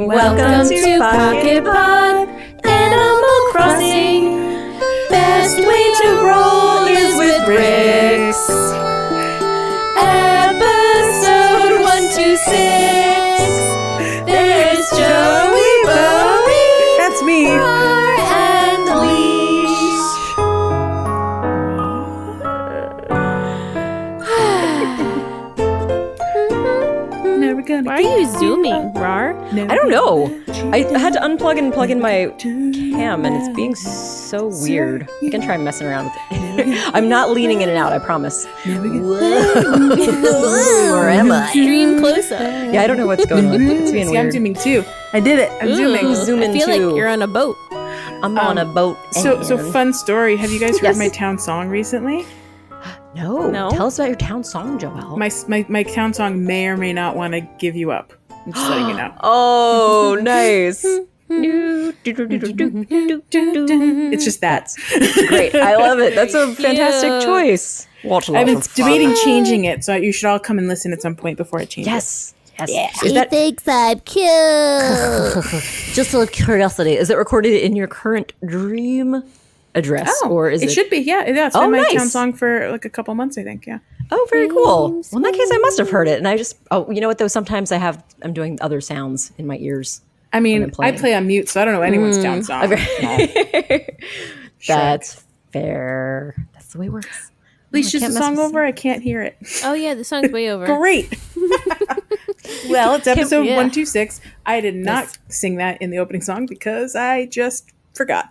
Welcome to Pocket Pod, Animal Crossing. Best way to roll is with bricks. Episode 126. There's Joey, Bowie. That's me. And Leash. Never gonna. Why are you zooming, Rar? I don't know. I had to unplug and plug in my cam, and it's being so weird. I can try messing around with it. I'm not leaning in and out, I promise. Where am I? Stream closer. Yeah, I don't know what's going on. It's being See, weird. I'm zooming too. I did it. I'm zooming. Zooming I feel too. like you're on a boat. I'm on a boat. So fun story. Have you guys heard Yes. my town song recently? No. Tell us about your town song, Joelle. My town song may or may not want to give you up. I'm just letting you know. Oh, nice. It's just that. Great. I love it. That's a fantastic choice. Watch I've been debating changing it, so you should all come and listen at some point before I change it. Yes. Yeah. Is that thinks I'm cute. just a curiosity? Is it recorded in your current dream address, or is it? It should be. Yeah, it's Oh, been my nice. town song for like a couple months, I think. Yeah. Oh, very cool. Well, in that case, I must have heard it, and I just. Oh, you know what? Though sometimes I'm doing other sounds in my ears. I mean, I'm I playing. play on mute, so I don't know anyone's town song. That's fair. That's the way it works. At least I just can't the mess song with over. I can't hear it. Oh yeah, the song's way over. Great. Well, it's episode Yeah. 126. I did not sing that in the opening song because I just forgot.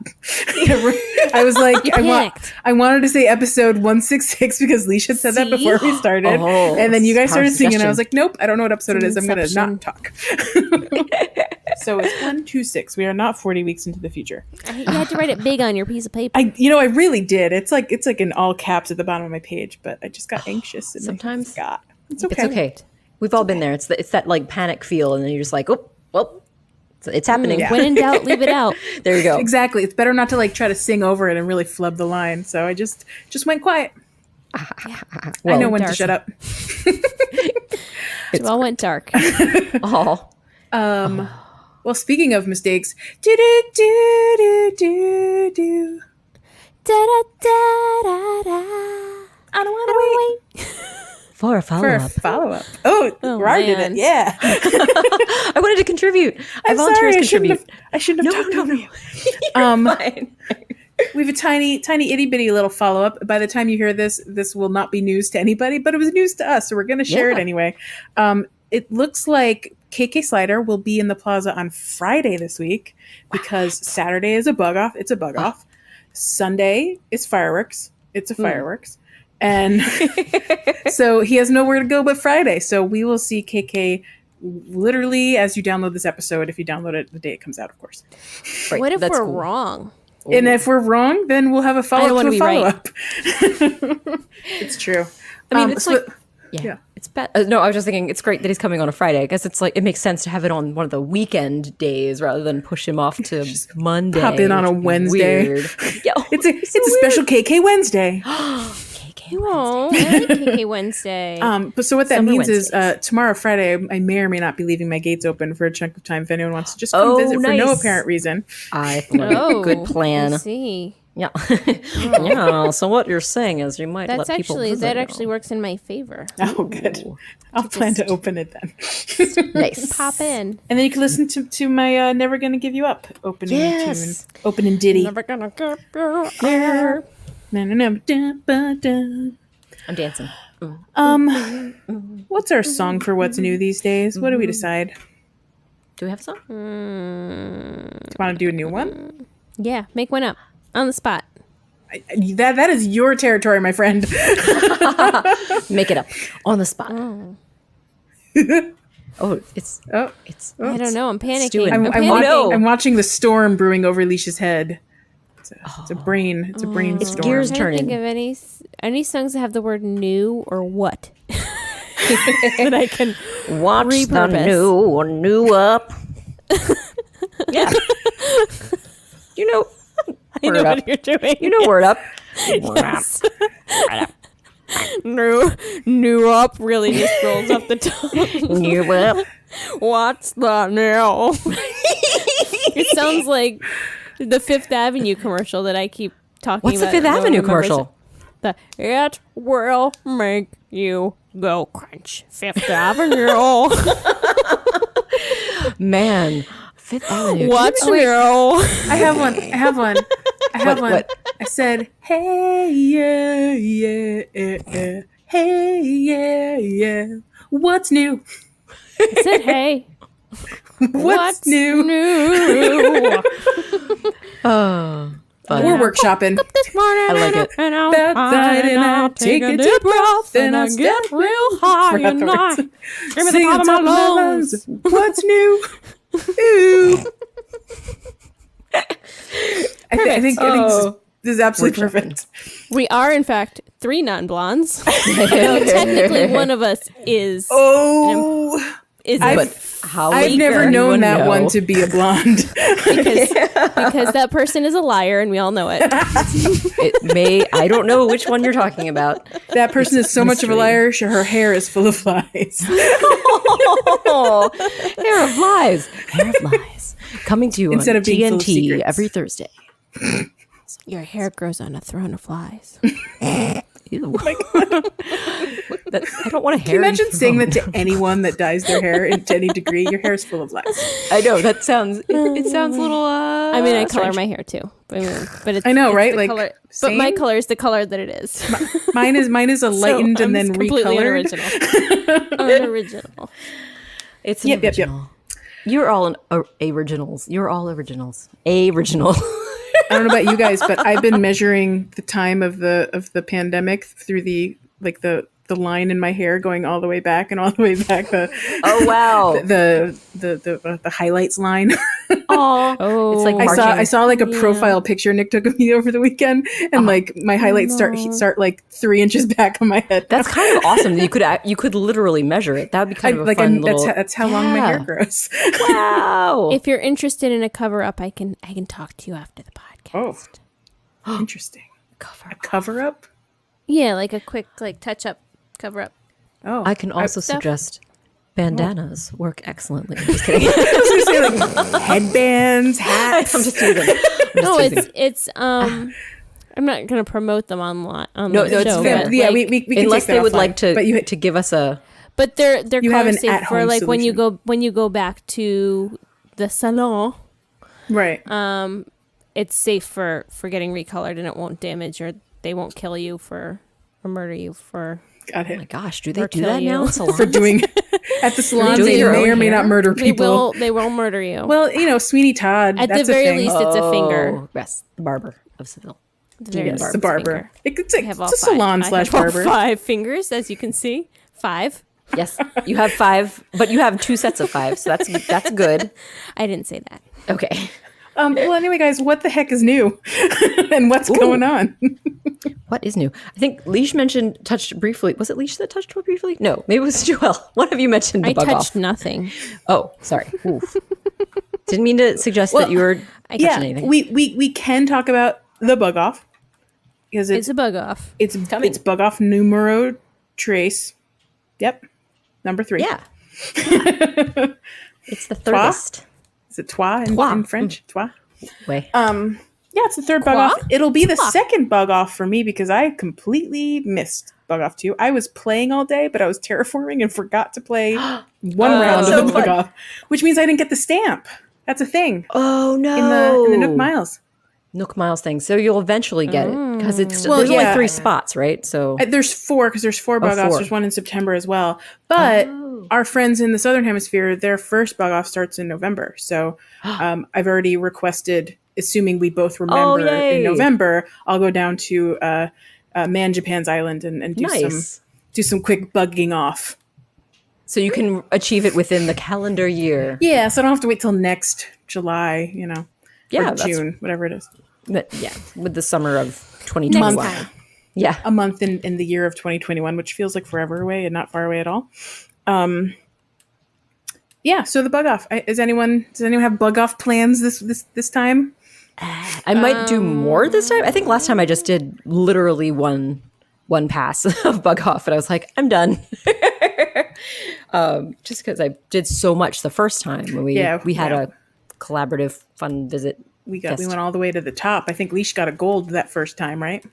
I was like, panicked. I wanted to say episode 166 because Leash had said that before we started. Oh, and then you guys power started singing. And I suggestion. was like, nope, I don't know what episode it is. I'm going to Inception. not talk. So it's 126. We are not 40 weeks into the future. You had to write it big on your piece of paper. I really did. It's like in all caps at the bottom of my page, but I just got anxious and Sometimes. I forgot. It's It's okay. We've all been there. It's that like panic feel, and then you're just like, oh, well, it's happening. When in doubt, leave it out. There you go. Exactly. It's better not to like try to sing over it and really flub the line. So I just went quiet. I know when to dark. shut up. It all went dark. Oh, Well, speaking of mistakes, do do do do do do. Da da da da da. I don't want to wait for a for follow a up. follow up. Oh, Rar did man. it. Yeah. I wanted to contribute. I I'm volunteered sorry. to contribute. I shouldn't have talked over you. Fine. We have a tiny itty bitty little follow up. By the time you hear this will not be news to anybody, but it was news to us, so we're going to share it Yeah. anyway. It looks like KK Slider will be in the plaza on Friday this week because Saturday is a bug off. It's a bug off. Sunday is fireworks. It's a fireworks. And so he has nowhere to go but Friday. So we will see KK literally as you download this episode, if you download it the day it comes out, of course. Right, What if that's we're cool. wrong? And if we're wrong, then we'll have a follow-up wanna to a be right. follow-up. It's true. I mean, it's so- like, yeah. It's bad. No, I was just thinking it's great that he's coming on a Friday. I guess it's like it makes sense to have it on one of the weekend days rather than push him off to Monday. pop in on a which would be Wednesday. weird. Yeah, it's a special KK Wednesday. KK Oh, I like KK Wednesday. But so what that Summer means is Wednesdays. tomorrow, Friday, I may or may not be leaving my gates open for a chunk of time if anyone wants to just come Oh, visit for no nice. apparent reason. I think good plan. I see. Yeah, yeah. So what you're saying is you might That's let people actually visit that you. actually works in my favor. Oh, good. I'll plan to open it then. Nice. Pop in. And then you can listen to my Never Gonna Give You Up opening Yes. tune. Opening ditty. Never gonna get you. I'm dancing. What's our song for what's new these days? What do we decide? Do we have some? Want to do a new one? Yeah, make one up on the spot. That is your territory, my friend. Make it up on the spot. Oh, it's Oh, I don't know. I'm panicking. Stewing. I'm I'm panicking. no. I'm watching the storm brewing over Leash's head. It's a brain. It's a brain It's storm. gears I'm trying to think turning. of any songs that have the word new or what that I can Watch the repurpose. new up. Yeah. You know, I know word up. what you're doing. You know, word up. Yes. new up really just rolls off the tongue. New up. What's the new? It sounds like the Fifth Avenue commercial that I keep talking What's the about. Fifth No one Avenue remembers commercial? it. It will make you go crunch. Fifth Avenue. Man, Fifth Avenue. What's new? I have one. What? I said, hey, yeah. Hey, yeah. What's new? I said, hey. What's new? Oh, fun. We're workshopping. This morning, I like it. And I'll, Outside and I'll take a deep breath and I'll get real high and I Forgot scream at the Sing top of my lungs. What's new? Ooh. I think this is absolutely perfect. We are, in fact, 3 non-blondes. Though technically, one of us is. Oh, I've never known that one to be a blonde. because that person is a liar, and we all know it. I don't know which one you're talking about. That person is so much of a liar. Her hair is full of flies. Oh, hair of lies. Hair of lies. Coming to you Instead on of being full of TNT secrets. every Thursday. Your hair grows on a throne of flies. Ew. I don't want to hair. Can you imagine saying that to anyone that dyes their hair to any degree? Your hair is full of lies. I know that sounds. It sounds a little. I mean, I color my hair too. But it's, I know, it's right? the Like, color, but same? my color is the color that it is. Mine is a lightened So and I'm then completely recolored. Unoriginal. It's an Yep. original. You're all originals. You're all originals. Original. I don't know about you guys, but I've been measuring the time of the pandemic through the line in my hair going all the way back and all the way back. Oh wow. The highlights line. Oh, it's like I marking. saw like a profile picture Nick took of me over the weekend, and like my highlights start like 3 inches back on my head. That's kind of awesome. You could literally measure it. That would be kind of a fun little. That's how long my hair grows. Wow. If you're interested in a cover up, I can talk to you after the podcast. Oh, interesting. Cover up. Yeah, like a quick touch up cover up. Oh, I can also stuff. suggest bandanas work excellently. I'm just kidding. I was gonna say like headbands, hats. I'm just teasing. No, it's I'm not gonna promote them online on No, the it's show. fair. But Yeah, like, we can Unless take that they would offline. like to But you to give us a. but they're You have color an safe for at-home like when you solution. go back to the salon. right. It's safe for getting recolored, and it won't damage or they won't kill you or murder you for. Got Oh my it. gosh, do they Or do kill that you. now in salons? For doing at the salons, doing they your may own or may hair? not murder people. They will murder you. Well, Sweeney Todd. At that's the a very thing. least, it's a finger. Oh, yes, the barber of Seville. At the very Yes, least, the it's a barber. finger. It's I a have all salon five. I slash have all barber. 5 fingers, as you can see. 5. Yes, you have 5, but you have 2 sets of 5, so that's good. I didn't say that. Okay. Well, anyway, guys, what the heck is new, and what's going on? What is new? I think Leash touched briefly. Was it Leash that touched it briefly? No, maybe it was Joelle. One of you mentioned the I bug touched off. nothing. Oh, sorry. Oof. Didn't mean to suggest that you were touching anything. we can talk about the bug off because It's a bug off. it's bug off numero trace. Yep, number 3. Yeah. It's the thirdest Is it trois in Trois. French? Trois. way. Yeah, it's the third bug Quoi? off. It'll be the second bug off for me because I completely missed bug off 2. I was playing all day, but I was terraforming and forgot to play one round so of the bug fun. off, which means I didn't get the stamp. That's a thing Oh no! in the Nook Miles. Nook Miles thing. So you'll eventually get it because it's Well, there's only yeah. 3 spots, right? So There's 4 because there's 4 bug offs. 4. There's one in September as well. But our friends in the Southern Hemisphere, their first bug off starts in November. So I've already requested, assuming we both remember yay. in November, I'll go down to Man Japan's Island and do nice. some quick bugging off. So you can achieve it within the calendar year. Yeah, so I don't have to wait till next July, Yeah, or June, whatever it is. Yeah, with the summer of 2021. Next time. Yeah. A month in the year of 2021, which feels like forever away and not far away at all. Yeah, so the bug off. Does anyone have bug off plans this time? I might do more this time. I think last time I just did literally one pass of bug off, and I was like, I'm done. just because I did so much the first time when we had a collaborative fun visit. We went all the way to the top. I think Leash got a gold that first time, right?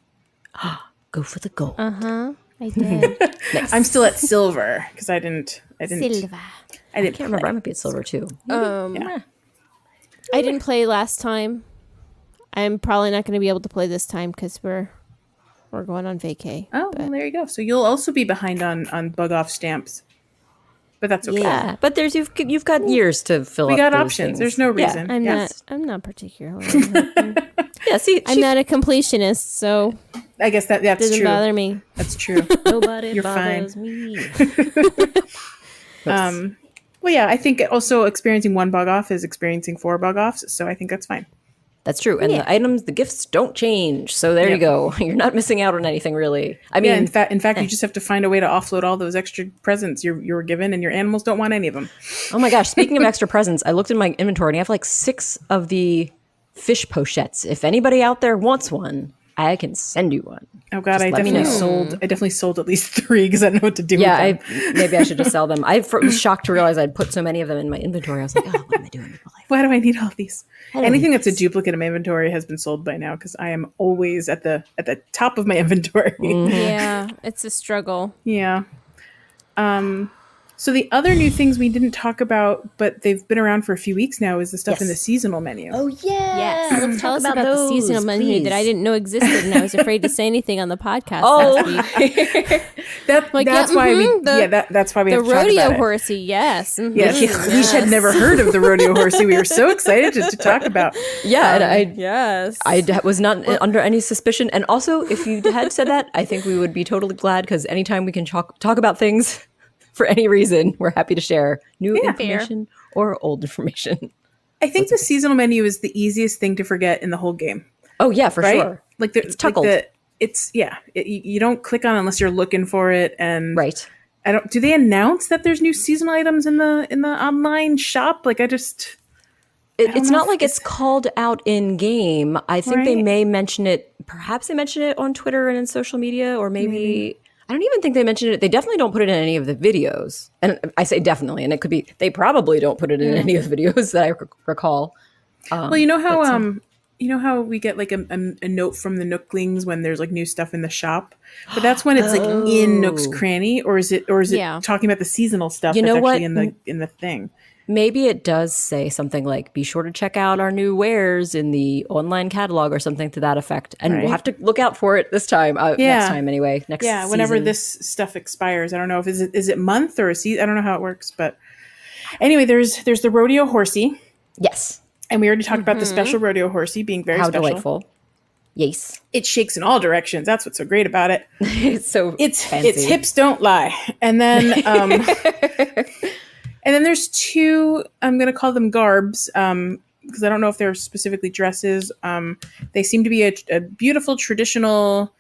Go for the gold. I did. Nice. I'm still at silver because I didn't. Silver. I didn't can't remember. I might be at silver too. I didn't play last time. I'm probably not going to be able to play this time because we're going on vacay. Oh, well, there you go. So you'll also be behind on bug off stamps, but that's okay. Yeah, but you've got years to fill up. We got those options. things. There's no reason. I'm not particularly. hoping. Yeah, see, I'm not a completionist, so I guess that's doesn't true. bother me. That's true. nobody You're bothers fine. me. Well, yeah, I think also experiencing one bug off is experiencing 4 bug offs, so I think that's fine. That's true. And the items, the gifts don't change. So there you go. You're not missing out on anything really. I mean, in fact, you just have to find a way to offload all those extra presents you were given, and your animals don't want any of them. oh my gosh, speaking of extra presents, I looked in my inventory and I have like 6 of the fish pochettes. If anybody out there wants one, I can send you one. Oh God, Just I let me definitely know. sold at least 3 because I don't know what to do Yeah, with them. maybe I should just sell them. I was shocked to realize I'd put so many of them in my inventory. I was like, oh, what am I doing with my life? Why do I need all these? don't Anything need that's a duplicate of my inventory has been sold by now because I am always at the top of my inventory. Yeah, it's a struggle. Yeah. So the other new things we didn't talk about, but they've been around for a few weeks now, is the stuff in the seasonal menu. Oh, yeah. Yes. Tell us about the those, seasonal menu that I please. didn't know existed, and I was afraid to say anything on the podcast Oh. last week. That's why we the have to talk rodeo about it. horsey, yes. Mhm. Yeah, we had never heard of the rodeo horsey. We were so excited to talk about. Yeah, and Yes. I was not under any suspicion. And also, if you had said that, I think we would be totally glad because anytime we can talk about things for any reason, we're happy to share new information or old information. I think the seasonal menu is the easiest thing to forget in the whole game. Oh, yeah, for Right? sure. Like It's tuckled. You don't click on it unless you're looking for it. And Right. do they announce that there's new seasonal items in the online shop? Like It's know not if like it's called out in game. I think they Right. may mention it. Perhaps they mention it on Twitter and in social media, or maybe I don't even think they mentioned it. They definitely don't put it in any of the videos. And I say definitely, and it could be they probably don't put it in any of the videos that I recall. well, you know how we get like a note from the Nooklings when there's like new stuff in the shop, but that's when it's like in Nook's Cranny, or is it Yeah. talking about the seasonal stuff You that's know actually what? in the thing? Maybe it does say something like, be sure to check out our new wares in the online catalog or something to that effect. And we'll Right. have to look out for it this time. Next time anyway. Next whenever season. this stuff expires. I don't know if is it month or a season. I don't know how it works, but anyway, there's the rodeo horsey, Yes. and we already talked about the special rodeo horsey being very How special. delightful. Yes. It shakes in all directions. That's what's so great about it. It's so Its fancy. hips don't lie. And then and then there's 2, I'm going to call them garbs, because I don't know if they're specifically dresses. They seem to be a beautiful traditional,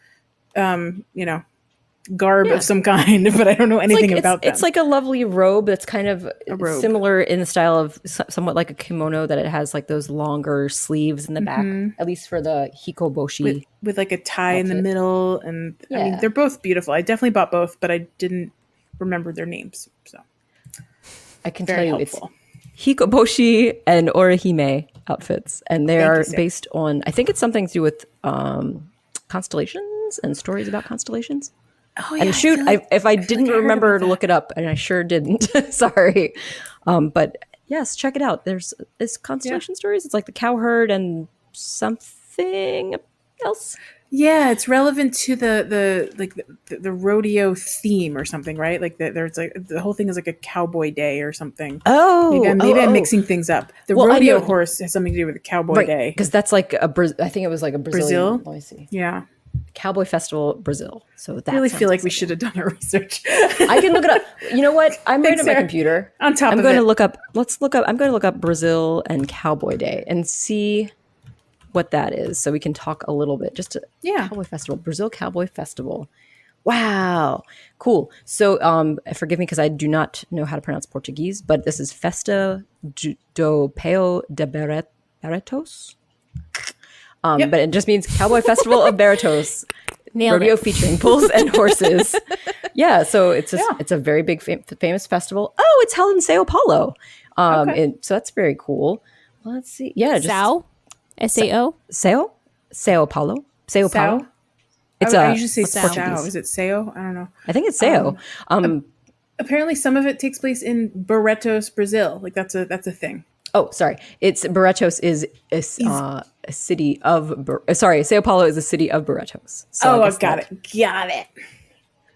garb of some kind, but I don't know anything about them. It's like a lovely robe that's kind of robe. similar in the style of somewhat like a kimono, that it has like those longer sleeves in the back, at least for the hikoboshi. with like a tie in the outfit. middle. And I mean, Yeah. they're both beautiful. I definitely bought both, but I didn't remember their names. So I can very tell you helpful. it's hikoboshi and orihime outfits, and they Thank are you, Sarah. based on, I think it's something to do with constellations and stories about constellations. Oh, yeah, And shoot, if I didn't I heard remember about to look it up, and I sure didn't. Sorry, but yes, check it out. There's constellation stories. It's like the cowherd and something else. Yeah, it's relevant to the rodeo theme or something, right? Like there's like the whole thing is like a cowboy day or something. Oh, Maybe I'm mixing things up. The Well, I rodeo know- horse has something to do with the cowboy day. because that's like I think it was like a Brazilian. Brazil? Let me see. Yeah, Cowboy Festival, Brazil. So that I really sounds feel like we exciting. should have done our research. I can look it up. You know what? I'm right Thanks, at my Sarah. computer. On top I'm of going it. to look up. Let's look up. I'm going to look up Brazil and Cowboy Day and see what that is, so we can talk a little bit. Yeah. Cowboy Festival, Brazil Cowboy Festival. Wow, cool. So, forgive me because I do not know how to pronounce Portuguese, but this is Festa do Peo de Barretos. Yep. But it just means Cowboy Festival of Barretos. Nailed rodeo it. featuring bulls and horses. Yeah, so it's a very big famous festival. Oh, it's held in Sao Paulo. So that's very cool. Let's see. Yeah, just Sao? S-A-O? Sao Paulo. Sao Paulo. It's I usually say Sao. Sao. Is it Sao? I don't know. I think it's Sao. Apparently, some of it takes place in Barretos, Brazil. Like that's a thing. Oh, sorry. It's Barretos is a city of. Sorry, Sao Paulo is a city of Barretos. So I got it.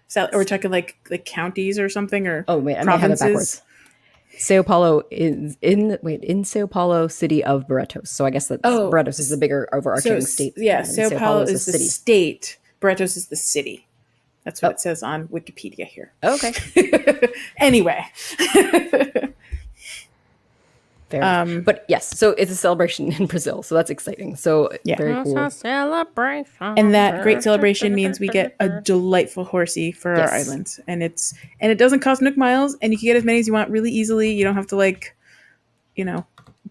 So we're talking like counties or something, or Oh wait, I might have it backwards. Sao Paulo is in Sao Paulo, city of Barretos. So I guess that Barretos is the bigger overarching state. Yeah, and Sao Paulo is the state. Barretos is the city. That's what it says on Wikipedia here. Okay. Anyway. Fair. But yes, so it's a celebration in Brazil, so that's exciting. So very cool. It's a celebration. And that great celebration means we get a delightful horsey for our island, and it doesn't cost Nook miles, and you can get as many as you want really easily. You don't have to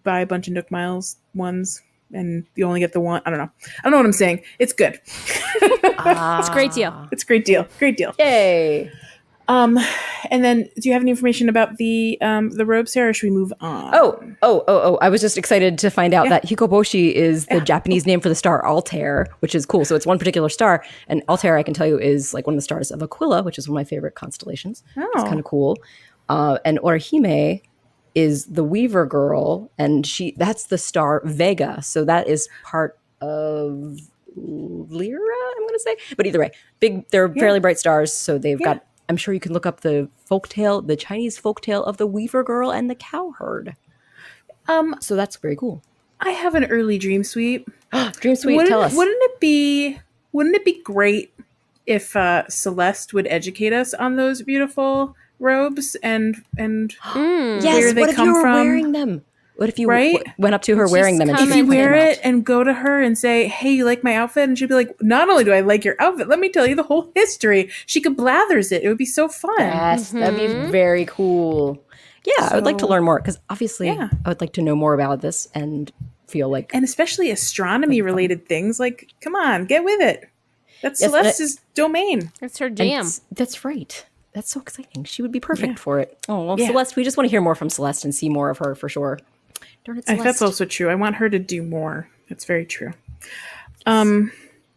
buy a bunch of Nook miles ones, and you only get the one. I don't know what I'm saying. It's good. It's a great deal. It's a great deal. Great deal. Yay! And then, do you have any information about the robe, Sarah? Or should we move on? Oh! I was just excited to find out that Hikoboshi is the Japanese name for the star Altair, which is cool. So it's one particular star, and Altair, I can tell you, is like one of the stars of Aquila, which is one of my favorite constellations. It's kind of cool. And Orihime is the Weaver girl, and that's the star Vega. So that is part of Lyra, I'm going to say. But either way, they're fairly bright stars, so they've got. I'm sure you can look up the Chinese folktale of the Weaver Girl and the Cowherd. So that's very cool. I have an early dream suite. Dream suite, tell us. Wouldn't it be great if Celeste would educate us on those beautiful robes and where yes, they what if come you were from? wearing them? What if you Right? went up to her wearing them? And If you wear it and go to her and say, hey, you like my outfit? And she'd be like, not only do I like your outfit, let me tell you the whole history. She could blathers it. It would be so fun. Yes, that'd be very cool. Yeah, I would like to learn more because obviously I would like to know more about this and feel like... And especially astronomy-related things. Like, come on, get with it. That's Celeste's domain. That's her jam. That's right. That's so exciting. She would be perfect for it. Oh, well, Celeste, we just want to hear more from Celeste and see more of her for sure. Darn it, Celeste. That's also true. I want her to do more. That's very true.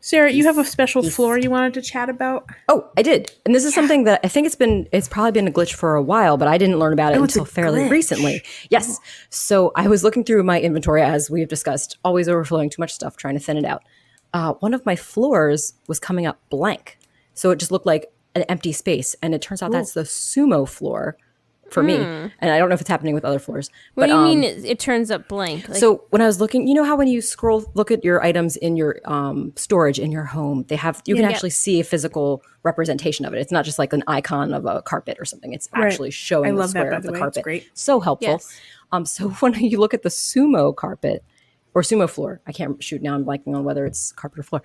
Sarah, you have a special floor you wanted to chat about? Oh, I did. And this is something that I think it's probably been a glitch for a while, but I didn't learn about it until fairly recently. Yes. So I was looking through my inventory, as we've discussed, always overflowing too much stuff, trying to thin it out. One of my floors was coming up blank. So it just looked like an empty space. And it turns out that's the sumo floor for me. And I don't know if it's happening with other floors. What do you mean it turns up blank? Like, so when I was looking, you know how when you look at your items in your storage in your home, you can actually see a physical representation of it. It's not just like an icon of a carpet or something. It's actually showing the square of the carpet. It's great. So helpful. Yes. So when you look at the sumo carpet or sumo floor, I can't shoot now. I'm blanking on whether it's carpet or floor.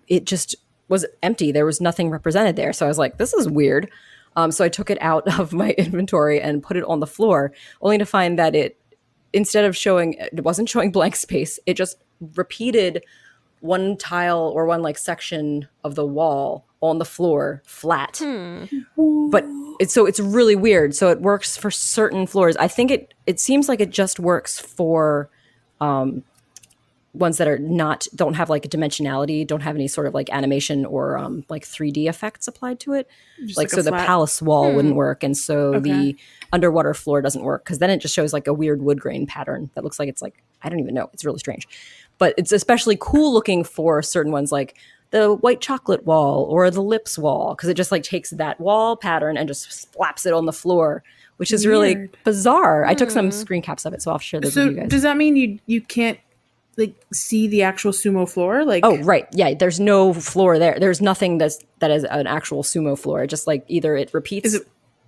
It just was empty. There was nothing represented there. So I was like, this is weird. So I took it out of my inventory and put it on the floor, only to find that it wasn't showing blank space. It just repeated one tile or one like section of the wall on the floor flat. But it's really weird. So it works for certain floors. I think it seems like it just works for ones that don't have like a dimensionality, don't have any sort of like animation or like 3D effects applied to it. Like so the palace wall wouldn't work, and so the underwater floor doesn't work, because then it just shows like a weird wood grain pattern that looks like it's like, I don't even know. It's really strange. But it's especially cool looking for certain ones like the white chocolate wall or the lips wall, because it just like takes that wall pattern and just slaps it on the floor, which is really bizarre. I took some screen caps of it, so I'll share those with you guys. Does that mean you can't like see the actual sumo floor? Like, oh right, yeah, there's no floor there. There's nothing that is an actual sumo floor. It just like either it repeats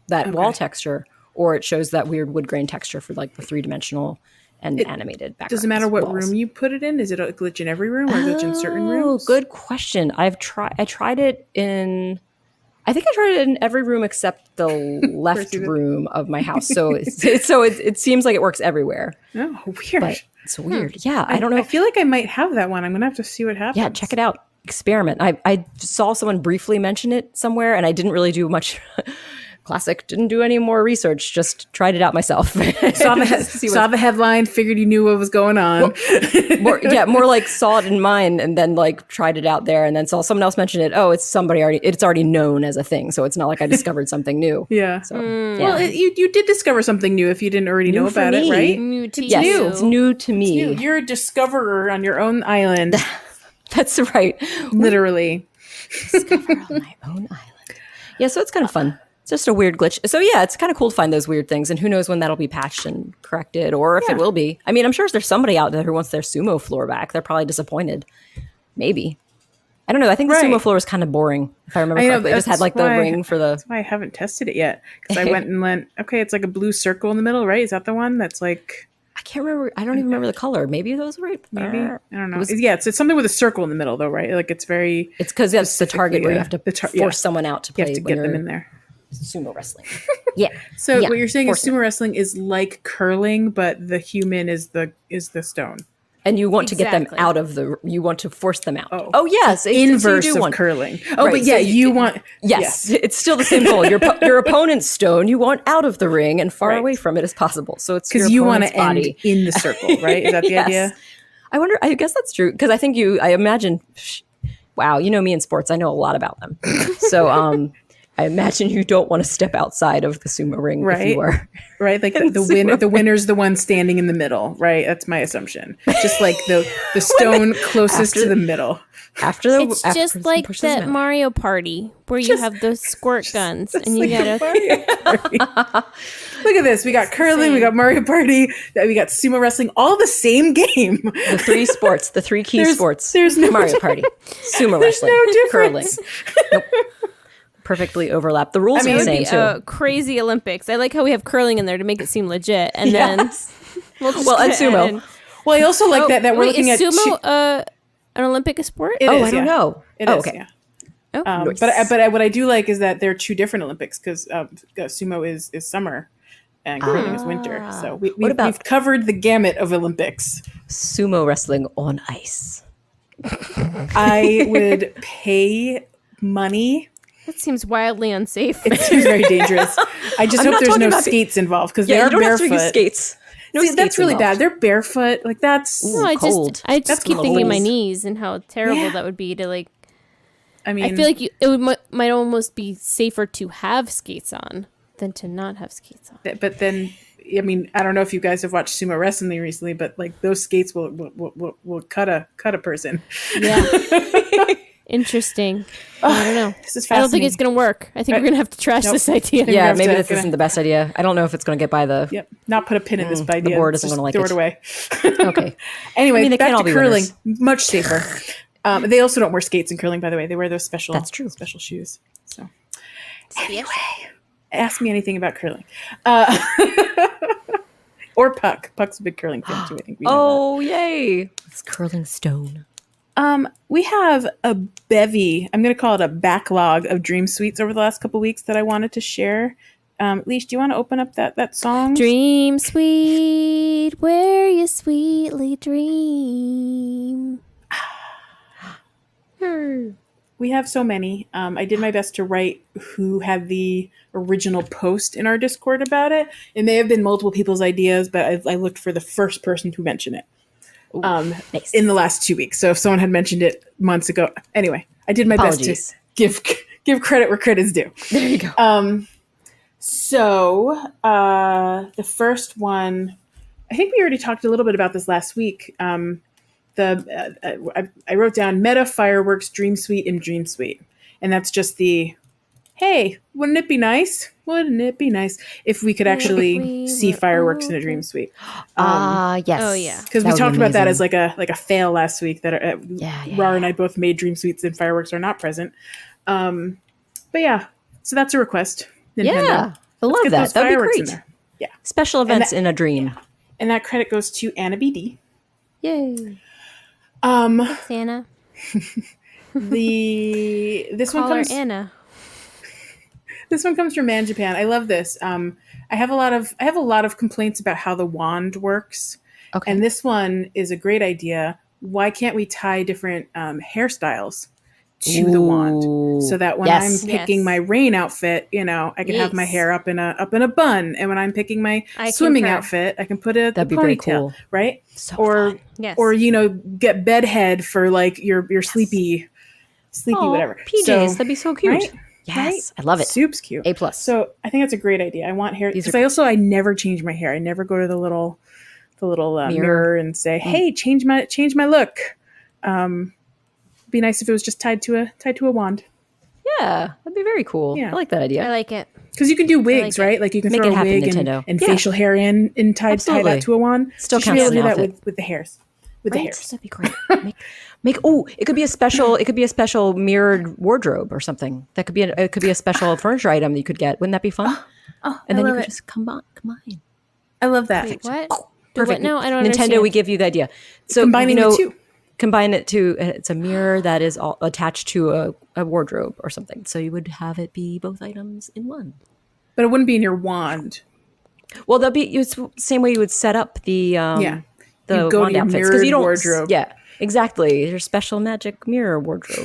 that wall texture, or it shows that weird wood grain texture for like the 3-dimensional and animated background. Does it matter what room you put it in? Is it a glitch in every room or a glitch in certain rooms? Good question. I tried it in every room except the left room of my house. So it seems like it works everywhere. Oh, weird. But it's weird. Yeah, I don't know. I feel like I might have that one. I'm gonna have to see what happens. Yeah, check it out. experiment. I saw someone briefly mention it somewhere, and I didn't really do much. Classic. Didn't do any more research. Just tried it out myself. Saw the headline, figured you knew what was going on. More like saw it in mine and then like tried it out there and then saw someone else mention it. Oh, it's already known as a thing. So it's not like I discovered something new. Yeah. So, Well, you did discover something new if you didn't already know about it, right? New to yes, you. it's new to me. It's new. You're a discoverer on your own island. That's right. Literally. Discover on my own island. Yeah, so it's kind of fun. It's just a weird glitch. So yeah, it's kind of cool to find those weird things, and who knows when that'll be patched and corrected, or if it will be. I mean, I'm sure there's somebody out there who wants their sumo floor back. They're probably disappointed. Maybe. I don't know. I think the sumo floor is kind of boring, if I remember correctly. It just had like the ring for the... That's why I haven't tested it yet. Because I went, okay, it's like a blue circle in the middle, right? Is that the one that's like... I can't remember. I don't even remember the color. Maybe those were right. Maybe. I don't know. It's something with a circle in the middle, though, right? Like it's very... It's because that's the target where you have to force someone out to play. You have to get them in there. Sumo wrestling. Yeah. So what you're saying is sumo wrestling is like curling, but the human is the stone. And you want to get them out of you want to force them out. Oh yes. Inverse of curling. Oh, right, but yeah, so you want... Yes, it's still the same goal. Your opponent's stone, you want out of the ring and far away from it as possible. So it's because you want to end in the circle, right? Is that the idea? I wonder, I guess that's true. Because I imagine, wow, you know me in sports, I know a lot about them. So, I imagine you don't want to step outside of the sumo ring if you were. Right? Like the winner's the one standing in the middle, right? That's my assumption. Just like the stone closest to the middle. It's just like that Mario Party where you have those squirt guns and you gotta... Look at this. We got curling, we got Mario Party, we got sumo wrestling, all the same game. The three sports, the three key sports. There's no Mario Party, sumo wrestling, no curling. Nope. Perfectly overlap. The rules are the same too. Crazy Olympics. I like how we have curling in there to make it seem legit, and then and sumo. Well, I also like that we're looking at sumo. An Olympic sport? It is, I don't know. It is, okay. Yeah. Oh, but what I do like is that they're two different Olympics because sumo is summer and curling is winter. So we've covered the gamut of Olympics. Sumo wrestling on ice. I would pay money. That seems wildly unsafe. It seems very dangerous. I just hope there's no skates involved because they're barefoot. Have to use skates. No, see, that's really bad. They're barefoot. Like that's cold. I just keep thinking of my knees and how terrible that would be to like. I mean, I feel like it might almost be safer to have skates on than to not have skates on. But then, I mean, I don't know if you guys have watched sumo wrestling recently, but like those skates will cut a person. Yeah. Interesting. I don't know. This is I don't think it's going to work. I think we're going to have to trash this idea. Yeah, maybe this isn't the best idea. I don't know if it's going to get by the... Yep. Not put a pin in this idea. The board isn't going to like throw it away. Okay. Anyway, they back can't to curling. Much safer. They also don't wear skates in curling, by the way. They wear those special shoes. So anyway, ask me anything about curling. Or Puck. Puck's a big curling fan too, I think. Yay. It's curling stone. We have a bevy, I'm going to call it a backlog of dream suites over the last couple of weeks that I wanted to share. Leash, do you want to open up that song? Dream sweet, where you sweetly dream. We have so many. I did my best to write who had the original post in our Discord about it. It may have been multiple people's ideas, but I looked for the first person to mention it. Nice. In the last 2 weeks. So if someone had mentioned it months ago, anyway, I did my best to give credit where credit's due. There you go. So the first one, I think we already talked a little bit about this last week. I wrote down Meta Fireworks Dream Suite in Dream Suite, and that's just the hey, wouldn't it be nice? Wouldn't it be nice if we could actually see fireworks in a dream suite? Yes. Oh yeah. Because we talked about that as like a fail last week. That Ra and I both made dream suites and fireworks are not present. But yeah, so that's a request. Nintendo. Yeah, I love that. That'd be great. Yeah, special events in a dream. And that credit goes to Anna BD. Yay. Anna. This Call one comes her Anna. This one comes from Man Japan. I love this. I have a lot of complaints about how the wand works. Okay. And this one is a great idea why can't we tie different hairstyles to the wand, so that when I'm picking my rain outfit, you know, I can have my hair up in a bun, and when I'm picking my swimming outfit, I can put a That'd be ponytail, very cool. right? So or fun. or you know, get bed head for like your sleepy whatever PJs. So, that'd be so cute. right? Yes, Right? I love it. Soup's cute. A plus. So I think that's a great idea. I want hair because I never change my hair. I never go to the little mirror and say, "Hey, change my look." Be nice if it was just tied to a wand. Yeah, that'd be very cool. Yeah. I like that idea. I like it. Because you can do wigs, right? Like you can Make throw it a happen, wig Nintendo. and facial hair in and tie that to a wand. Still so you should counts be able as to an do that outfit. with the hairs. With the hairs. That'd be great. It could be a special mirrored wardrobe or something. That could be it could be a special furniture item that you could get. Wouldn't that be fun? And then you could just combine. I love that. Wait, what? Perfect. What now? I don't Nintendo, understand. we give you the idea. So Combining the two. Combine it to it's a mirror that is all attached to a wardrobe or something. So you would have it be both items in one. But it wouldn't be in your wand. Well, that'll be it's the same way you would set up the You the go wand to your outfits mirrored you don't wardrobe. Yeah, exactly. Your special magic mirror wardrobe.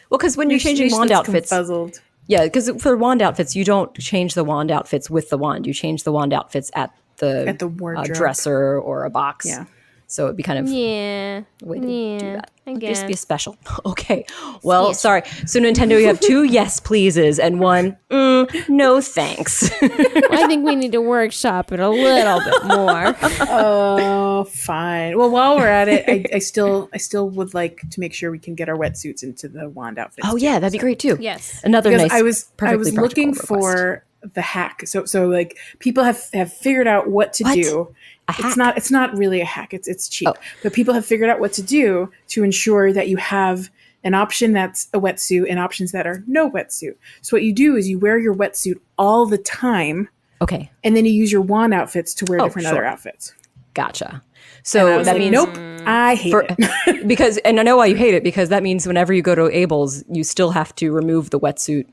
Well, because when you're changing wand outfits, puzzled. yeah, because for wand outfits, you don't change the wand outfits with the wand. You change the wand outfits at the wardrobe. dresser or a box. Yeah. So it'd be kind of Yeah. a way to do that. I It'd guess. just be a special. Okay. Well, sorry. So Nintendo, you have 2 yes pleases and 1 no thanks. I think we need to workshop it a little bit more. Oh, fine. Well, while we're at it, I still would like to make sure we can get our wetsuits into the wand outfits. Oh yeah, that'd be great too. Yes. Another Because nice. I was perfectly looking practical request. for the hack. So like people have figured out what to do. It's not really a hack. It's cheap. But people have figured out what to do to ensure that you have an option that's a wetsuit and options that are no wetsuit. So what you do is you wear your wetsuit all the time. Okay. And then you use your wand outfits to wear different other outfits. Gotcha. So that means nope, I hate it. because, and I know why you hate it, because that means whenever you go to Abel's, you still have to remove the wetsuit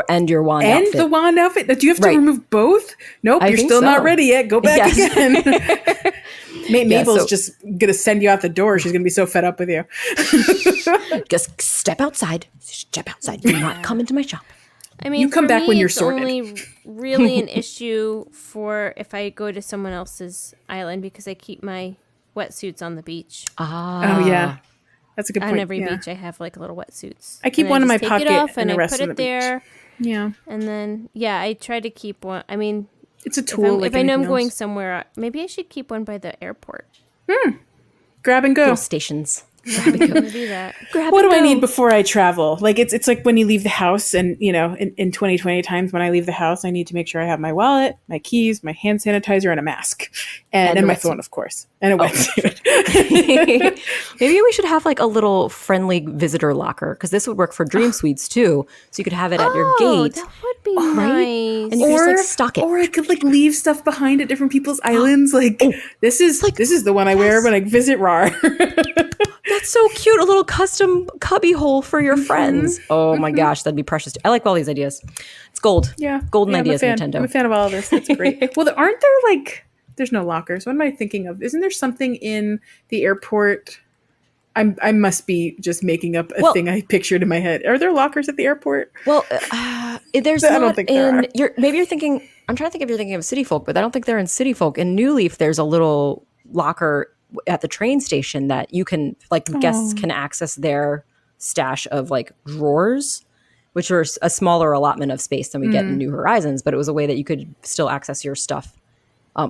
and your wand outfit. And the wand outfit? Do you have to remove both? Nope, you're still not ready yet. Go back again. Mabel's just going to send you out the door. She's going to be so fed up with you. Just step outside. Step outside. Do not come into my shop. I mean, you come for back me, when you're it's sorted. only really an issue for if I go to someone else's island because I keep my wetsuits on the beach. Oh, yeah. That's a good point. On every beach, I have like little wetsuits. I keep one in my pocket Take it off and and the I rest put on the it there. Yeah. And then, I try to keep one. I mean, it's a tool. If I know I'm going somewhere, maybe I should keep one by the airport. Grab and go. Little stations. Grab and go. Do that. What do I need before I travel? Like it's like when you leave the house, and you know, in 2020 times when I leave the house, I need to make sure I have my wallet, my keys, my hand sanitizer, and a mask, and my phone, of course, and a wetsuit. Maybe we should have like a little friendly visitor locker, because this would work for Dream Suites too. So you could have it at your gate. That would be nice. And you could just like stock it. Or I could like leave stuff behind at different people's islands. Like this is the one I wear when I visit RAR. That's so cute. A little custom cubby hole for your friends. Oh my gosh, that'd be precious. I like all these ideas. It's gold. Yeah. Golden ideas, I'm Nintendo. I'm a fan of all of this. That's great. Well, aren't there like, there's no lockers. What am I thinking of? Isn't there something in the airport? I must be just making up a thing I pictured in my head. Are there lockers at the airport? Well, there's I not don't think there are. Maybe you're thinking, I'm trying to think if you're thinking of City Folk, but I don't think they're in City Folk. In New Leaf, there's a little locker at the train station that you can, like, guests can access their stash of, like, drawers, which are a smaller allotment of space than we get in New Horizons, but it was a way that you could still access your stuff,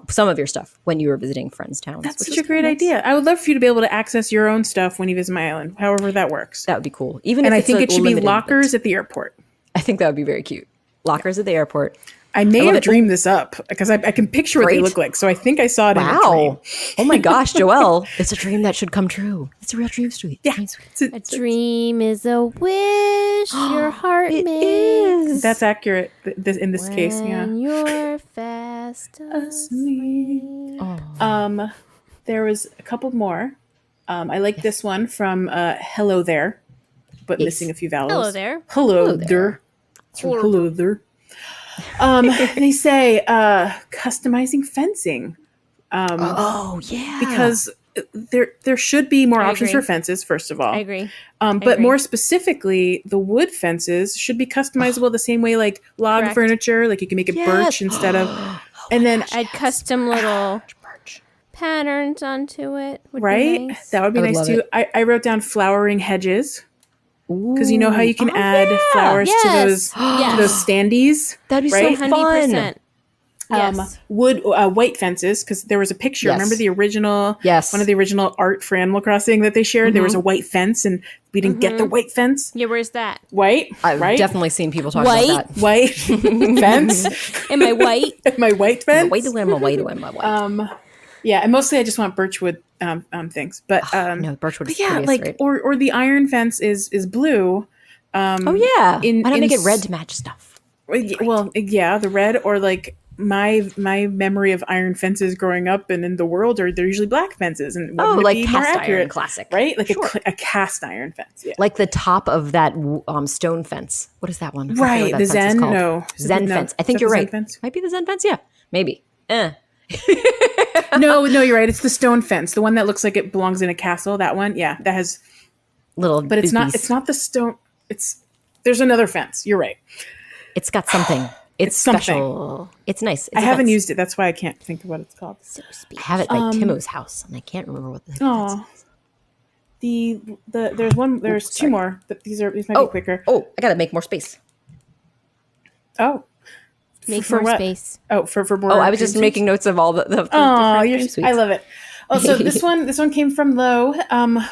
some of your stuff, when you were visiting friends' towns. That's such a great idea. I would love for you to be able to access your own stuff when you visit my island, however that works. That would be cool. Even and if I it's think a it should be limited, lockers at the airport. I think that would be very cute. Lockers at the airport. I may have dreamed this up because I can picture what they look like. So I think I saw it in a dream. Oh my gosh, Joelle. It's a dream that should come true. It's a real dream suite. Yeah. A dream is a wish your heart makes. is. That's accurate in this case. Yeah. When you're fast asleep. There was a couple more. I like this one from Hello There, but missing a few vowels. Hello there. Hello there. It's from Hello There. They say customizing fencing. Oh yeah. Because there should be more I options agree. for fences, first of all. I agree. But agree. more specifically, the wood fences should be customizable the same way like log Correct. furniture, like you can make it birch instead of, and then Add custom little patterns onto it. Would right, be nice. that would be I would nice love too. it. I wrote down flowering hedges because you know how you can add flowers to those standees. That'd be right? so fun. Yes. Wood white fences, because there was a picture. Yes. Remember the original, Yes. one of the original art for Animal Crossing that they shared. There was a white fence, and we didn't get the white fence. Yeah, where's that? White, I've right? definitely seen people talk White? about that. White fence. Am I white? My white fence. Wait, white. Yeah, and mostly I just want birchwood things, but No, birchwood is yeah, prettiest, like right? or the iron fence is blue. Oh yeah. in- Why not in make it s- red to match stuff? Well, yeah, the red, or like my memory of iron fences growing up and in the world are they're usually black fences, and Oh, wouldn't it like be more cast accurate, iron classic. right? Like Sure. a cast iron fence, yeah. Like the top of that stone fence. What is that one? I forget Right, what that the fence is Zen? called. No. Zen No. fence. I Is think that you're the Zen right. fence? Might be the Zen fence. Yeah, maybe. No, you're right. It's the stone fence, the one that looks like it belongs in a castle. That one, yeah, that has. Little, But it's not. boobies. It's not the stone. There's another fence. You're right. It's got something. It's something. special. It's nice. It's I a haven't fence. used it. That's why I can't think of what it's called. I have it by Timo's house, and I can't remember what the fence Oh, there's one. There's two sorry. more. But these might be quicker. Oh, I gotta make more space. Oh, Make for more what? space. Oh, for more. Oh, I was just dream making notes of all the Oh, different dream suites. I love it. Oh, so this one came from Lo.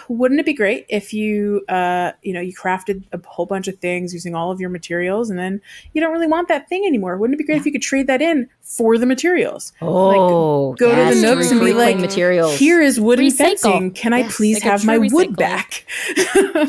Wouldn't it be great if you you crafted a whole bunch of things using all of your materials, and then you don't really want that thing anymore? Wouldn't it be great if you could trade that in for the materials? Oh, Go to the Nooks and be reclaim like, materials. here is wooden Recycle. fencing. Can I Yes. please Like a have true my wood recycling. back?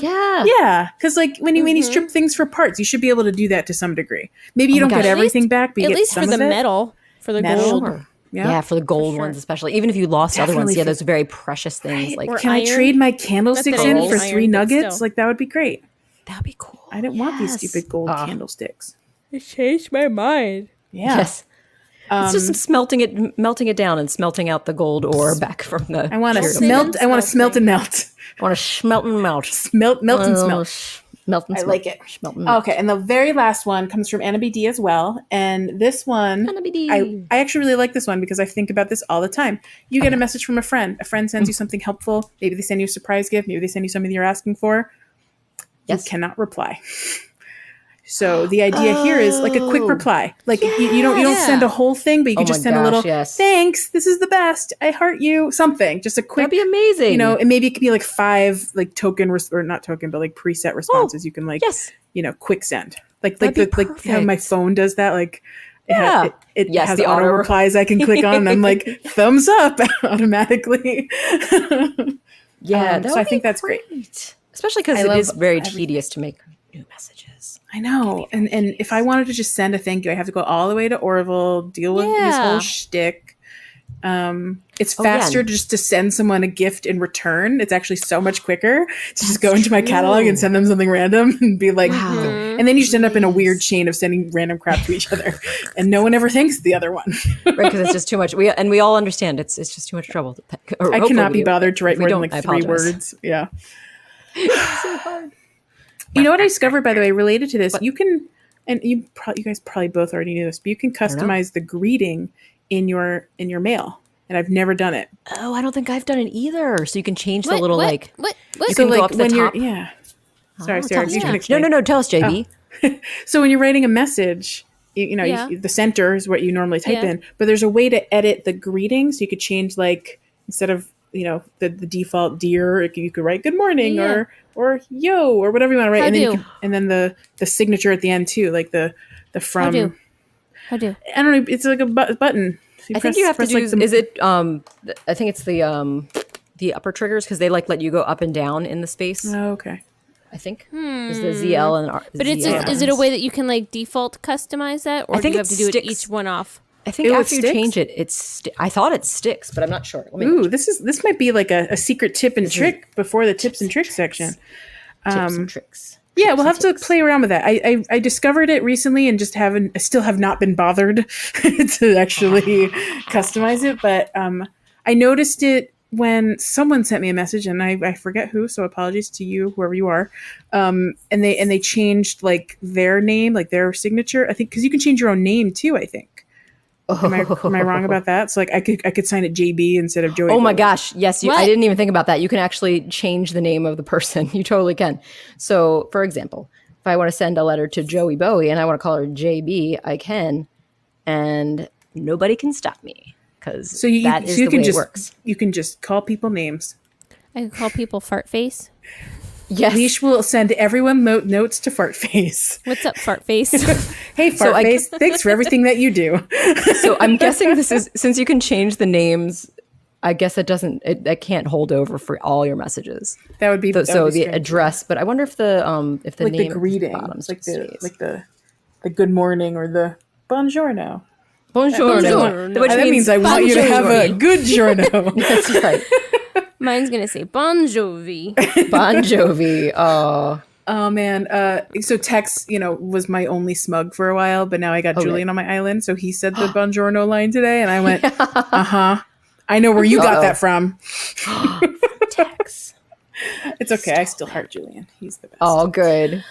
Yeah. Yeah, because like when you strip things for parts, you should be able to do that to some degree. Maybe you Oh my don't get gosh. everything back, but you At get least some for the of it. metal, for the Metal. gold. Sure. Yeah. Yeah, for the gold sure. ones especially. Even if you lost other Definitely ones, yeah, for- those very precious things. Like Or Can I iron. trade my candlesticks Not that in I for use 3 iron, but nuggets? still. Like that would be great. that'd be cool. I didn't want these Yes. stupid gold candlesticks. It changed my mind. Yeah. Yes. It's just melting it down and smelting out the gold ore back from the. I want to Melting smelt. and I want to smelt and melt. I want to smelt and melt. Melt and Oh, smelt. Melt and I smelt. like it. Smelt and melt. Okay, and the very last one comes from Anna BD as well. And this one, Anna BD. I actually really like this one because I think about this all the time. You get a message from a friend. A friend sends you something helpful. Maybe they send you a surprise gift. Maybe they send you something you're asking for. Yes. You cannot reply. So the idea here is like a quick reply. Like you don't send a whole thing, but you can Oh just my send a little gosh, yes. thanks. This is the best. I heart you. Something. Just a quick. That'd be amazing. And maybe it could be like 5 like token or not token, but like preset responses. You can like yes. quick send. Like That'd be like how my perfect. phone does that. Like Yeah. it Yes, has the auto auto- replies I can click on. And I'm like thumbs up automatically. Yeah, so I think that's great. Especially because I it love is very everything. tedious to make new messages. I know. And if I wanted to just send a thank you, I have to go all the way to Orville, deal with this Yeah. whole shtick. It's Oh, yeah. faster just to send someone a gift in return. It's actually so much quicker to just go into my catalog and send them something random and be like, Wow. and then you just end up in a weird chain of sending random crap to each other, and no one ever thanks the other one. Right, because it's just too much. We all understand it's just too much trouble. I cannot be bothered to write If we more than don't, like I 3 apologize. words. Yeah. You know what I discovered, by the way, related to this? You can, and you guys probably both already knew this, but you can customize the greeting in your mail. And I've never done it. Oh, I don't think I've done it either. So you can change the What? little What? like. What? You So can go like up to the when top. you're, yeah. Sorry, Oh, Sarah, tell you us. can No, explain. no. Tell us, JB. So when you're writing a message, Yeah. the center is what you normally type Yeah. in, but there's a way to edit the greeting. So you could change like, instead of, the default dear, you could write good morning Yeah. or yo, or whatever you want to write. How And then, do? and then the signature at the end too, like the from, How do? I don't know. It's like a button. So I think you have to press, do. like, the- Is it? I think it's the upper triggers because they let you go up and down in the space. Oh, okay. I think is the ZL and R. But is it a way that you can like default customize that, or I think do you have it to do sticks. it each one off? I think It after you sticks? change it, I thought it sticks, but I'm not sure. Let me Ooh, this might be like a secret tip and trick before the tips and tricks section. tips and tricks. Yeah, we'll have and to tips. play around with that. I discovered it recently and just I still have not been bothered to actually customize it. But I noticed it when someone sent me a message, and I forget who, so apologies to you, whoever you are. And they changed like their name, like their signature. I think because you can change your own name too. I think. Am I wrong about that? So like I could sign it JB instead of Joey. Oh my Bowie. gosh. Yes. I didn't even think about that. You can actually change the name of the person. You totally can. So for example, if I want to send a letter to Joey Bowie and I want to call her JB, I can, and nobody can stop me because that is the way it works. You can just call people names. I could call people Fartface. Yes. Leash will send everyone notes to Fartface. What's up, Fartface? Hey, Fartface, thanks for everything that you do. So I'm guessing this is, since you can change the names, I guess it can't hold over for all your messages. That would be the address. But I wonder if the like name the greeting, like the good morning or the buongiorno. Buongiorno. Which means I want you to have a good giorno. That's right. Mine's gonna say Bon Jovi. Bon Jovi. Oh man. So Tex, was my only smug for a while, but now I got Julian on my island, so he said the buongiorno line today, and I went, I know where you got that from. Tex. It's okay. I still heart Julian. He's the best. Oh, good.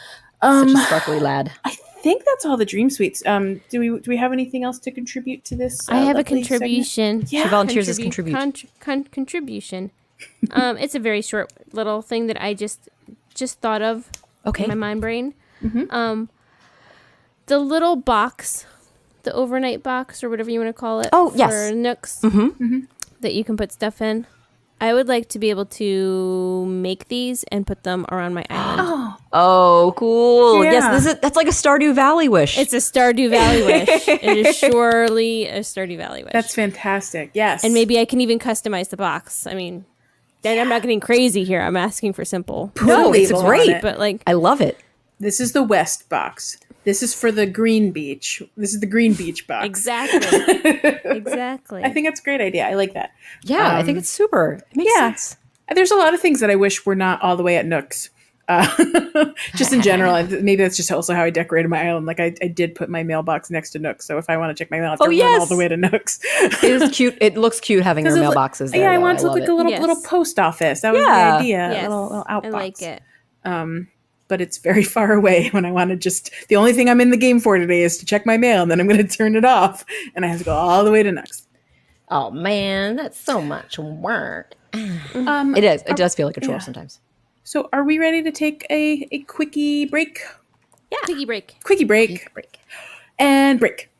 Such a sparkly lad. I think that's all the dream suites. Do we have anything else to contribute to this? I have a contribution. She volunteers as contribution. Contribution. It's a very short little thing that I just thought of. Okay. In my mind brain. Mm-hmm. The little box, the overnight box or whatever you want to call it. Oh, yes. For nooks Mm-hmm. that you can put stuff in. I would like to be able to make these and put them around my island. Oh, cool. Yeah. Yes, that's like a Stardew Valley wish. It's a Stardew Valley wish. It is surely a Stardew Valley wish. That's fantastic. Yes. And maybe I can even customize the box. I mean, then I'm not getting crazy here. I'm asking for simple. No, it's label on great. it. But like, I love it. This is the West box. This is for the Green Beach. This is the Green Beach box. exactly. I think that's a great idea. I like that. Yeah, I think it's super. It makes sense. There's a lot of things that I wish were not all the way at Nooks. Just in general. Maybe that's just also how I decorated my island. Like I did put my mailbox next to Nooks. So if I want to check my mail, I have to run all the way to Nooks. It is cute. It looks cute having your mailboxes there. Yeah, I though. want it to look like a little post office. That was the idea. Yes. A little outbox. I like it. But it's very far away when I want to just... The only thing I'm in the game for today is to check my mail, and then I'm going to turn it off, and I have to go all the way to Nooks. Oh, man, that's so much work. It is. It does feel like a chore sometimes. So are we ready to take a quickie break? Yeah. Quickie break. Quickie break. And break.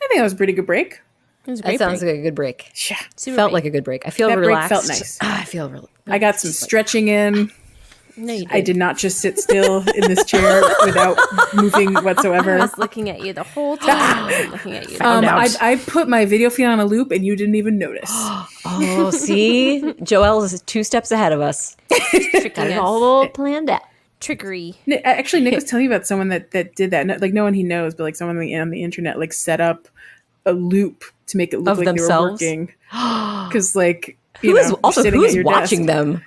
I think that was a pretty good break. That sounds like a good break. Yeah. Felt like a good break. I feel relaxed. Break felt nice. I feel really. I got some stretching in. No, you did. I did not just sit still in this chair without moving whatsoever. I was looking at you the whole time. I put my video feed on a loop and you didn't even notice. Oh, see? Joelle is 2 steps ahead of us. Got it all planned out. Trickery. Actually, Nick was telling me about someone that did that. Like no one he knows, but like someone on the internet like set up a loop to make it look like themselves? They were working. Because like who's watching desk. Them?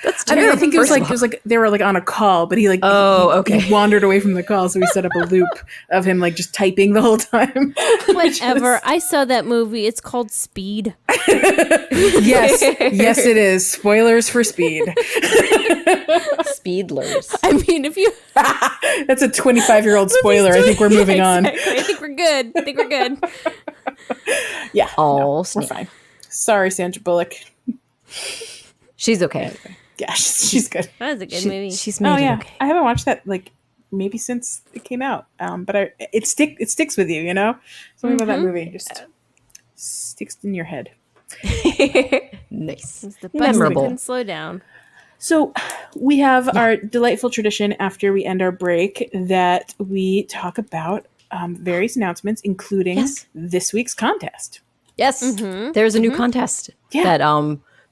That's terrible. I mean, I think it was like they were like on a call, but he he wandered away from the call, so he set up a loop of him like just typing the whole time. Whatever. I saw that movie. It's called Speed. Yes, it is. Spoilers for Speed. Speedlers. I mean, if you that's a 25-year-old spoiler. I think we're moving on. I think we're good. Yeah. Oh, we're fine. Sorry, Sandra Bullock. She's okay. Yeah, she's good. That was a good movie. She's made it okay. I haven't watched that like maybe since it came out. But it sticks with you, Something about that movie just sticks in your head. Nice. It's the best memorable. Can slow down. So we have our delightful tradition after we end our break that we talk about various announcements, including this week's contest. Yes, there's a new contest that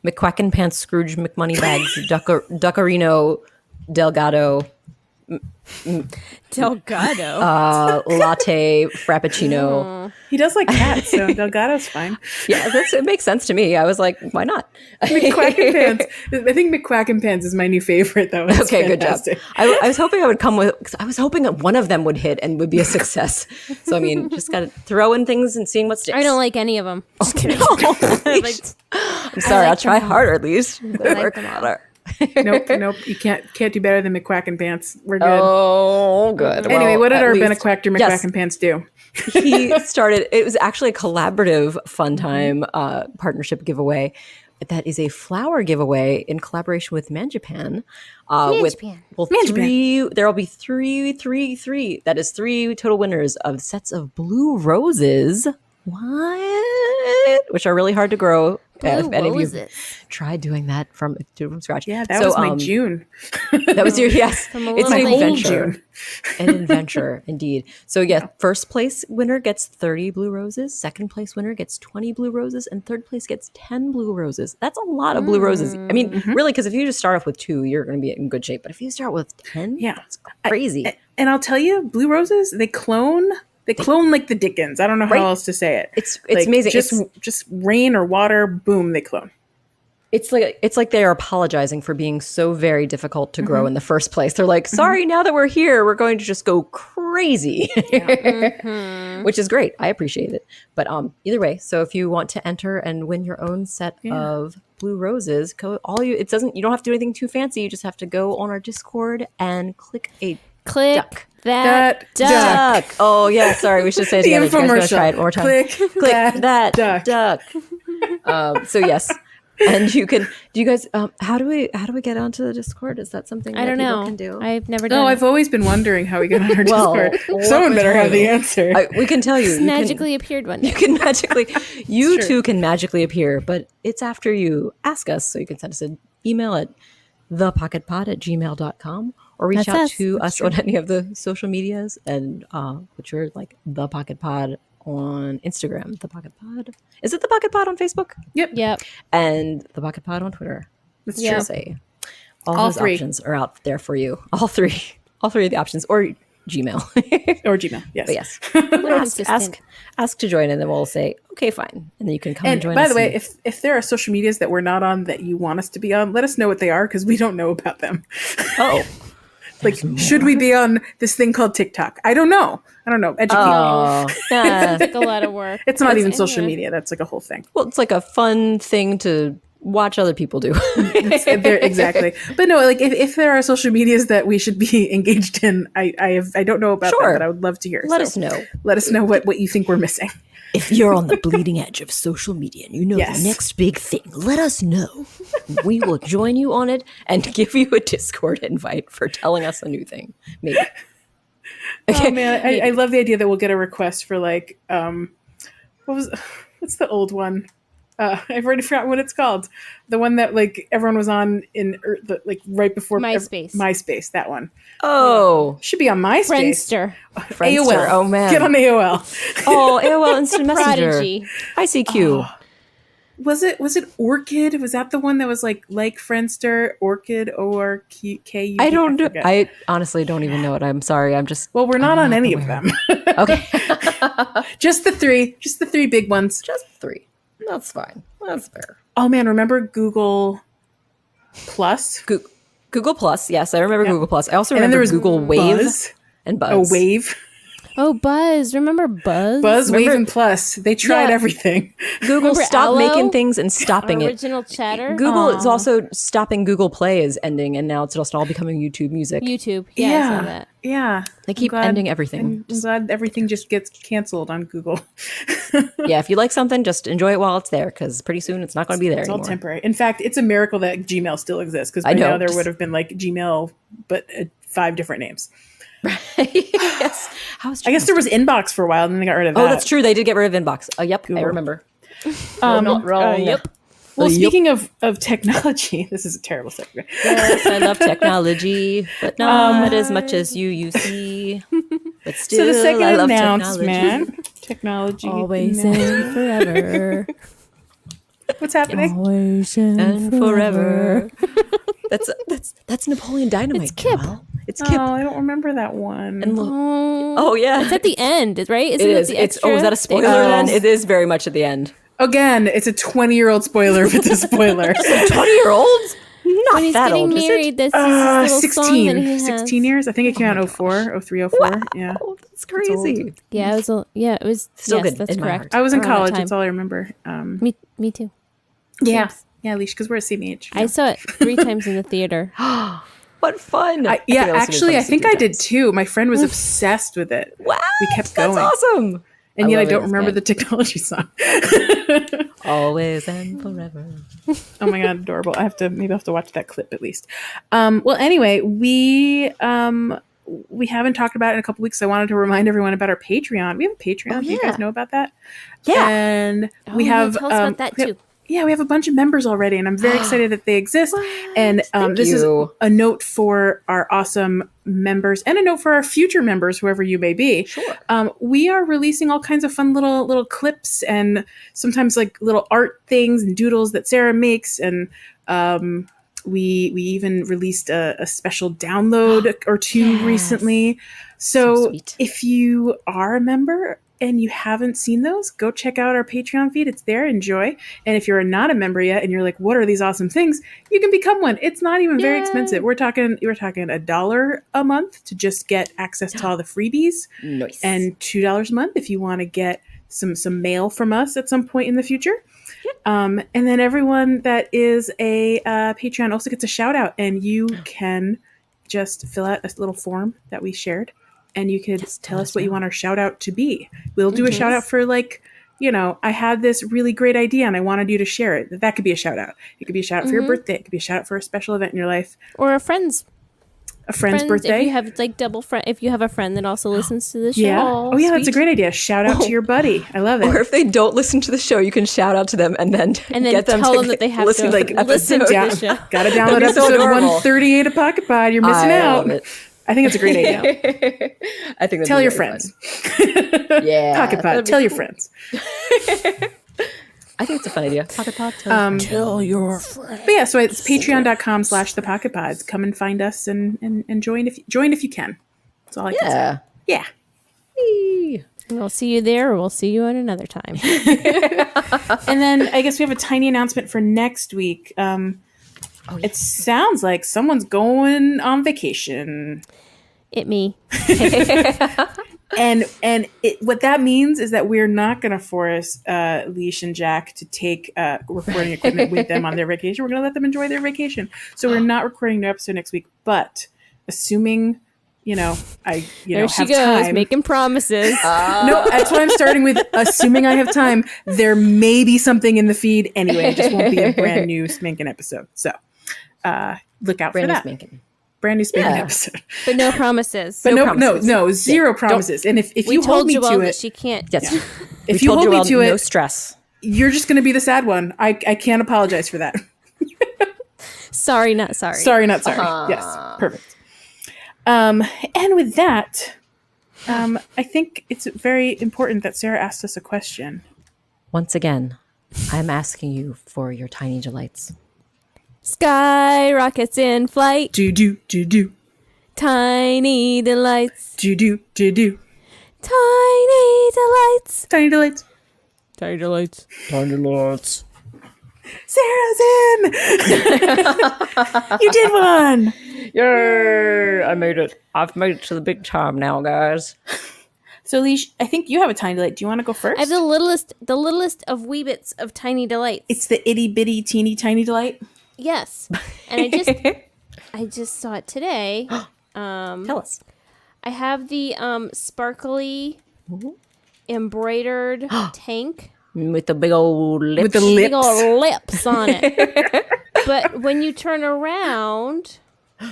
McQuacken Pants Scrooge McMoneybags Duckarino Delgado Delgado. latte frappuccino. He does like cats, so Delgado's fine. Yeah, it makes sense to me. I was like, why not? McQuack and Pants. I think McQuack and Pants is my new favorite, though. It's Okay, fantastic. good job. I was hoping I would come with, cause I was hoping that one of them would hit and would be a success. So, I mean, just got to throw in things and seeing what sticks. I don't like any of them. Just kidding. I'm sorry, I'll try harder at least. Work harder. Nope. You can't do better than McQuack and Pants. We're good. Oh, good. Anyway, Well, what did at our least- Benequactor McQuack and Pants do? He started, it was actually a collaborative fun time partnership giveaway. That is a flower giveaway in collaboration with Manjapan. There'll be three. That is 3 total winners of sets of blue roses. What? Which are really hard to grow. If any of you tried doing that from scratch. Yeah, that was my June. That was your, yes. It's an whole adventure. June. An adventure, indeed. So yeah, first place winner gets 30 blue roses. Second place winner gets 20 blue roses. And third place gets 10 blue roses. That's a lot of blue roses. I mean, really, because if you just start off with 2, you're going to be in good shape. But if you start with 10, that's crazy. And I'll tell you, blue roses, they clone like the Dickens. I don't know how else to say it. It's like, amazing. Just rain or water, boom, they clone. It's like they're apologizing for being so very difficult to grow in the first place. They're like, sorry, now that we're here, we're going to just go crazy, which is great. I appreciate it. But either way, so if you want to enter and win your own set of blue roses, you don't have to do anything too fancy. You just have to go on our Discord and click duck. That duck. Oh yeah, sorry. We should say it together. You guys gotta try it one more time. Click that duck. So yes, and you can. Do you guys? How do we get onto the Discord? Is that something I don't that people know. can do? I've never done. No, it. I've always been wondering how we get on our Well, Discord. Someone better have the answer. We can tell you. Just magically appeared one day. You can magically. You too can magically appear, but it's after you ask us. So you can send us an email at thepocketpod@gmail.com. Or reach out to us on any of the social medias, and which are like The Pocket Pod on Instagram, The Pocket Pod. Is it The Pocket Pod on Facebook? Yep. And The Pocket Pod on Twitter. That's True. true. Say all those 3 options are out there for you. All three of the options, or Gmail. Or Gmail. Yes. But yes, Consistent. ask to join, and then we'll say okay, fine, and then you can come and join us. By the way, if there are social medias that we're not on that you want us to be on, let us know what they are because we don't know about them. Oh. Like, should we be on this thing called TikTok? I don't know. Educate me. Yeah. It's a lot of work. It's not even social media. That's like a whole thing. Well, it's like a fun thing to watch other people do. Exactly. But no, like if there are social medias that we should be engaged in, I don't know about them, but I would love to hear. Let us know. Let us know what you think we're missing. If you're on the bleeding edge of social media and you know the next big thing, let us know. We will join you on it and give you a Discord invite for telling us a new thing. Maybe. Okay. Oh man, I love the idea that we'll get a request for like what's the old one? I've already forgotten what it's called. The one that like everyone was on in right before MySpace. MySpace, that one. Oh, should be on MySpace. Friendster. AOL. Oh man, get on AOL. Oh, AOL Instant Messenger. Prodigy. ICQ. Oh. Was it Orchid? Was that the one that was like Friendster, Orchid, ORKU? I don't know. I honestly don't even know it. I'm sorry. Well, we're not on any of them. Okay. Just the three big ones. Just 3. That's fine. That's fair. Oh man, remember Google Plus? Google Plus. Yes, I remember Google Plus. I also And then remember there was Google Wave Buzz. and Buzz. Oh, Wave. Oh, Buzz. Remember Buzz? Buzz, Wave, and Plus. They tried everything. Google Remember stopped Allo? making things and stopping it. Original Chatter. Google is also stopping Google Play is ending, and now it's just all becoming YouTube Music. YouTube. Yeah, I saw that. Yeah. They keep ending everything. I'm glad everything just gets canceled on Google. Yeah, if you like something, just enjoy it while it's there, because pretty soon it's not going to be there anymore. It's all temporary. In fact, it's a miracle that Gmail still exists, because by now there would have been like Gmail, but 5 different names. Yes. I guess there was Inbox for a while, and then they got rid of that. Oh, that's true. They did get rid of Inbox. Yep, Google. I remember. Not wrong. Yep. Well, speaking of technology, this is a terrible segment. Yes, I love technology, but not as much as you see. But still, so the second I love announcement, technology Always and forever. What's happening? Always and forever. That's Napoleon Dynamite. It's Kip. Joelle. I don't remember that one. And Oh yeah, it's at the end, right? it is. The It's is that a spoiler? Then it is very much at the end. Again, it's a 20-year-old spoiler if it's a spoiler. 20-year-olds? Not when he's that getting old, married, is it? that's his little song that he has. 16 years. I think it came out in 04, 03, 04. Wow, Yeah. that's crazy. Yeah, it was Still yes, good that's in my correct. heart. I was in Around that college. time. That's all I remember. Me too. Yeah. Thanks. Yeah, Leash, because we're the same age. I saw it 3 times in the theater. What fun! I think I did too. My friend was obsessed with it. Wow, We kept going. That's awesome. And yet I love it. don't It's remember good. the technology song. Always and forever. Oh my god, adorable! Maybe I'll have to watch that clip at least. Well, anyway, we haven't talked about it in a couple weeks. So I wanted to remind everyone about our Patreon. We have a Patreon. Oh, Do you guys yeah. know about that? Yeah. And we have tell us about that too. we have a bunch of members already, and I'm very excited that they exist. And Thank this is you. a note for our awesome members, and a note for our future members, whoever you may be. Sure. We are releasing all kinds of fun little clips, and sometimes like little art things and doodles that Sarah makes, and we even released a special download or two Yes. recently. So So sweet. if you are a member and you haven't seen those, go check out our Patreon feed. It's there. Enjoy. And if you're not a member yet and you're like, what are these awesome things? You can become one. It's not even very Yay. expensive. We're talking $1 a month to just get access to all the freebies, Nice. and $2 a month if you want to get some mail from us at some point in the future. And then everyone that is a Patreon also gets a shout out, and you can just fill out a little form that we shared, and you could tell us what you want our shout out to be. We'll do a shout out for like, I had this really great idea and I wanted you to share it. That could be a shout out. It could be a shout out for your birthday. It could be a shout out for a special event in your life. Or a friend's Birthday. If you have like double friend, if you have a friend that also listens to the show. Yeah. Oh yeah, that's a great idea. Shout out to your buddy. I love it. Or if they don't listen to the show, you can shout out to them and then then get them tell to them that they have listen to like listen episode. to the show. Got to download That'd be so episode adorable. 138 of Pocket Pod. You're missing I out. love it. I think it's a great idea. I think that'd Tell be your really friends. fun. Yeah. Pocket Pod. that'd be Tell your cool. friends. I think it's a fun idea. Pocket Pod. Tell your friends. But yeah, so it's patreon.com/thepocketpods. Come and find us and join if you can. That's all I can say. Yeah. Yeah. Yee. We'll see you there, or we'll see you at another time. And then I guess we have a tiny announcement for next week. It sounds like someone's going on vacation. Me. And what that means is that we're not going to force Leash and Jack to take recording equipment with them on their vacation. We're going to let them enjoy their vacation. So we're not recording a new episode next week. But assuming, There she have goes, time. making promises. No, that's why I'm starting with assuming I have time. There may be something in the feed anyway. It just won't be a brand new Sminkin' episode. So look out for that. Brand new Sminkin' episode. But no promises. But no, promises. zero promises. And if we you hold told me Joelle to that it, she can't. Yes. if you hold me to no it, stress. you're just going to be the sad one. I can't apologize for that. Sorry, not sorry. Sorry, not sorry. Yes, perfect. And with that, I think it's very important that Sarah asked us a question. Once again, I'm asking you for your tiny delights. Sky rockets in flight. Do. Tiny delights. Do. Tiny delights. Tiny delights. Tiny delights. Tiny delights. Sarah's in. You did one. Yay! I made it. I've made it to the big time now, guys. So, Leash, I think you have a tiny delight. Do you want to go first? I have the littlest of wee bits of tiny delights. It's the itty bitty teeny tiny delight. Yes, and I just saw it today. Tell us. I have the sparkly embroidered tank With the big old lips. With the big lips. old lips on it. But when you turn around,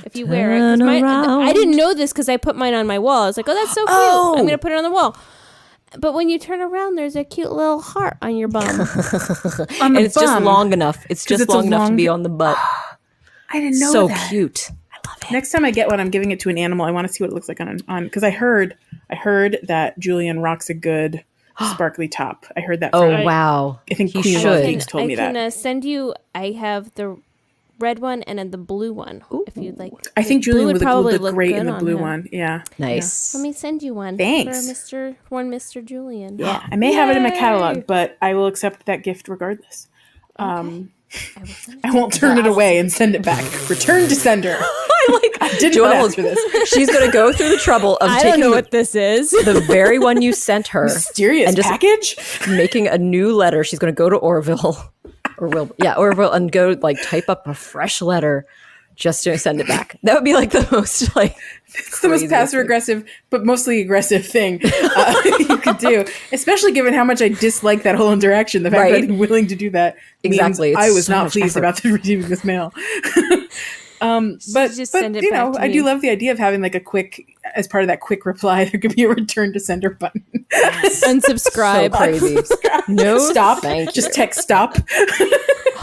if you wear it, 'cause I didn't know this because I put mine on my wall. I was like, oh, that's so cute. I'm going to put it on the wall. But when you turn around, there's a cute little heart on your bum. On the And it's just bum. long enough. It's just it's a long enough to long- be on the butt. I didn't know So that. cute. I love it. Next time I get one, I'm giving it to an animal. I want to see what it looks like on because I heard that Julian rocks a good sparkly top. I heard that. Oh, from, wow. I think He Queen should. Lovings told me I can that. send you. I have the red one and then the blue one. Ooh. If you'd like. I think Blue Julian would probably look great in good the on blue him. one. Yeah. Nice. Let me send you one. Thanks. For Mr. Julian. Yeah. I may have it in my Yay. catalog, but I will accept that gift regardless. I will send I won't turn it away and send it back. Return to sender. I didn't Joelle ask for this. She's going to go through the trouble of I taking don't know what this is. the very one you sent her, Mysterious and just package? making a new letter. She's going to go to Orville, Orville, and go like type up a fresh letter just to send it back. That would be like the most like It's the most passive aggressive, but mostly aggressive thing you could do, especially given how much I dislike that whole interaction. The fact Right. that I'm willing to do that Exactly. means I It's was so not much pleased effort. about receiving this mail. But Just but send it you back know, to I do me. love the idea of having like a quick, as part of that quick reply, there could be a return to sender button. Unsubscribe. so crazy. No, Stop. thank Just you. text stop.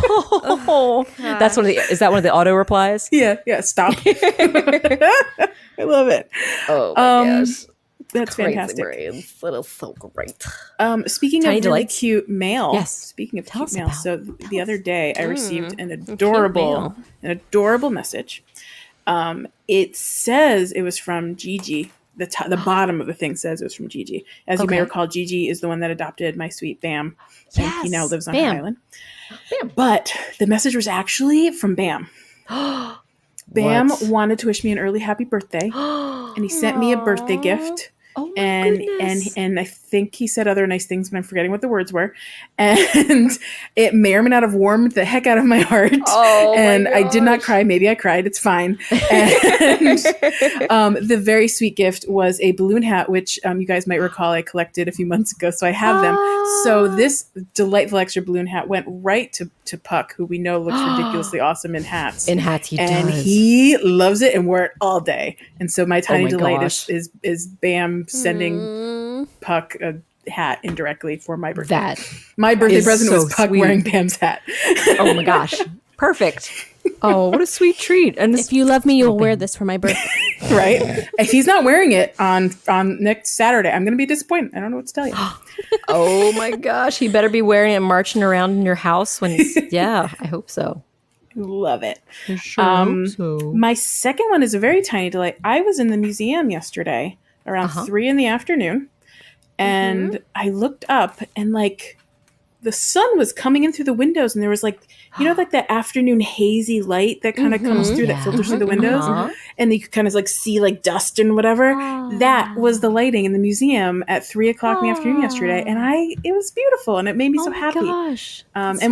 Oh, that's one of the. Is that one of the auto replies? Yeah, stop. I love it. Oh my gosh, That's crazy fantastic. brains. That is so great. Speaking Tiny of really delights? cute mail. Yes. Speaking of Tell cute us mail. about- So the other day I received an mail. adorable message. It says it was from Gigi. The bottom of the thing says it was from Gigi. As you may Okay. recall, Gigi is the one that adopted my sweet Bam. And he now Yes, lives on Bam. an island. Bam. But the message was actually from Bam. Bam What? wanted to wish me an early happy birthday. And he sent me a birthday gift. Oh my and goodness. and I think he said other nice things, but I'm forgetting what the words were. And it may or may not have warmed the heck out of my heart. Oh my and I did not gosh. cry. Maybe I cried. It's fine. And the very sweet gift was a balloon hat, which you guys might recall I collected a few months ago. So I have them. So this delightful extra balloon hat went right to Puck, who we know looks ridiculously awesome in hats. In hats, he And does. he loves it and wore it all day. And so my tiny my delight gosh. is Bam sending Puck a hat indirectly for my birthday. That. My birthday is present so was Puck sweet. wearing Bam's hat. Oh my gosh. Perfect. Oh, what a sweet treat. And If you love me, you'll wear this for my birthday. Right? If he's not wearing it on next Saturday, I'm going to be disappointed. I don't know what to tell you. oh my gosh, he better be wearing it and marching around in your house when he's, yeah, I hope so. Love it. I sure hope so. My second one is a very tiny delight. I was in the museum yesterday around 3 in the afternoon, and I looked up and like the sun was coming in through the windows, and there was like, you know, like that afternoon hazy light that kind of comes through that filters through the windows, and you could kind of like see like dust and whatever. That was the lighting in the museum at 3 o'clock in the afternoon yesterday, and it was beautiful, and it made me so happy. Gosh. And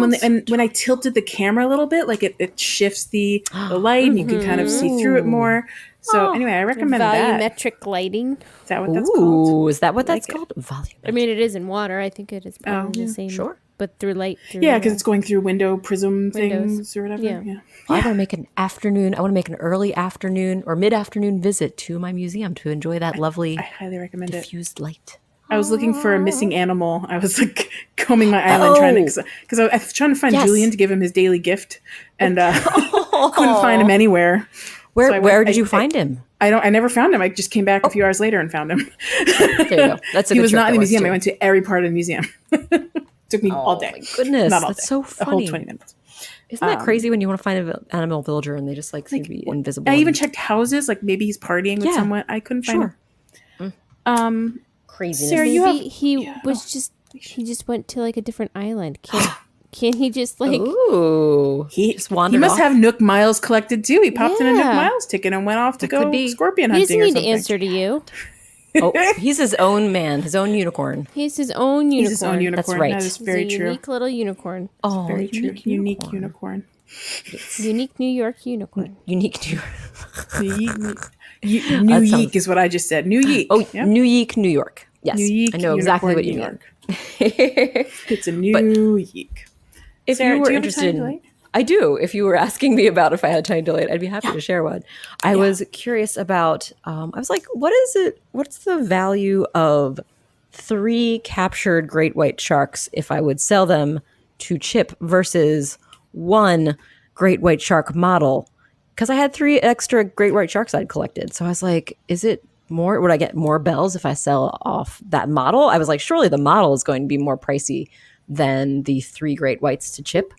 when I tilted the camera a little bit, like it shifts the light, and you can kind of see through it more. So anyway, I recommend that. Volumetric lighting. Is that what that's called? Ooh, is that what that's Like it. called? Volume. I mean, it is in water. I think it is probably the same. Sure. But through light. Through Yeah, because it's going through window prism Windows. things or whatever. Yeah. Yeah. I want to make an afternoon. I want to make an early afternoon or mid-afternoon visit to my museum to enjoy that lovely I highly recommend it. diffused light. I was looking for a missing animal. I was like combing my island trying to, because I was trying to find Yes. Julian to give him his daily gift, and couldn't find him anywhere. Where So I went- did you find him? I never found him. I just came back a few hours later and found him. There you go. That's a He good was trick not in that the works, museum. too. I went to every part of the museum. Took me all day. Oh my goodness, Not all that's day. so A whole funny. 20 minutes. Isn't that crazy when you want to find an animal villager and they just like seem to be invisible? I even and checked houses. Like maybe he's partying with Yeah. someone. I couldn't find Sure. him. craziness. Sarah, Maybe you have he just went to like a different island. Can't he just like Ooh, He just wandered He must off. have Nook Miles collected too. He popped in a Nook Yeah. Miles ticket and went off to go could be. scorpion he doesn't hunting or need something. to answer to you. Oh, he's his own man, his own unicorn. He's his own unicorn. He's his own unicorn. right. That is He's very a true. unique little unicorn. Oh, Very true. Unique unicorn. Unique New York unicorn. Unique to New That sounds- Yeek is what I just said. New Yeek. Oh, Yeah. New Yeek, New York. Yes, New Yeek, I know exactly Unicorn, what you New mean. York. It's a new Yeek. If Sarah, you were do you have a interested, tiny in, delight? I do. If you were asking me about if I had a tiny delight, I'd be happy to share one. I was curious about. I was like, what is it? What's the value of 3 captured great white sharks if I would sell them to Chip versus 1 great white shark model? Because I had 3 extra great white sharks I'd collected. So I was like, is it more? Would I get more bells if I sell off that model? I was like, surely the model is going to be more pricey than the 3 great whites to Chip.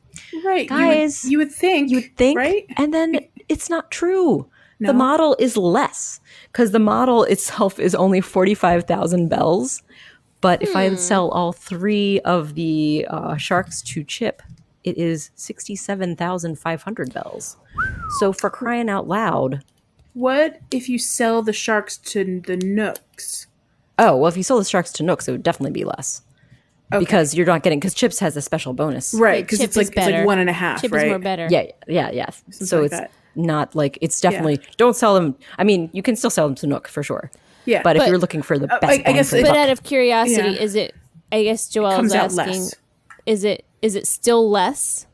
Right. Guys, you would think. Right? and then it's not true. No. The model is less because the model itself is only 45,000 bells. But if I sell all 3 of the sharks to Chip, it is 67,500 bells. So for crying out loud. What if you sell the sharks to the Nooks? Oh, well, if you sold the sharks to Nooks, it would definitely be less. Okay. Because you're not getting, because Chips has a special bonus. Right, because Chip it's like is better. 1.5, Chip right? is more better. Yeah. So like it's that. not like, it's definitely, don't sell them. I mean, you can still sell them to Nook for sure. Yeah. But if But- you're looking for the best I bang guess for the But buck. out of curiosity, Yeah. is it? I guess Joelle comes is out asking. less. Is it still less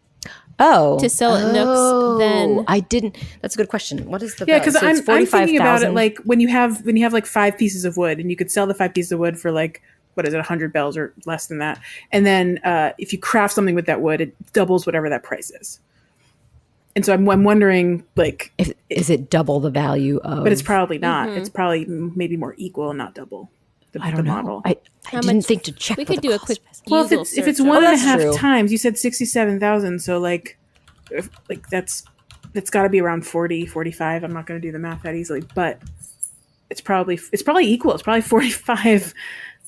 Oh. to sell at Nooks than? I didn't. That's a good question. What is the Yeah, value? because So it's I'm thinking about it 45,000. like when you have like 5 pieces of wood, and you could sell the 5 pieces of wood for like, what is it, 100 bells or less than that, and then if you craft something with that wood, it doubles whatever that price is. And so I'm wondering, like, Is it double the value of? but it's probably not. It's probably maybe more equal and not double. I don't know. Model. I How didn't much- think to check. We what could the do a cost quick. was. Well, if Google it's search one and a that's half true. times, you said 67,000. So like that's got to be around 40, 45. I'm not going to do the math that easily, but it's probably equal. It's probably 45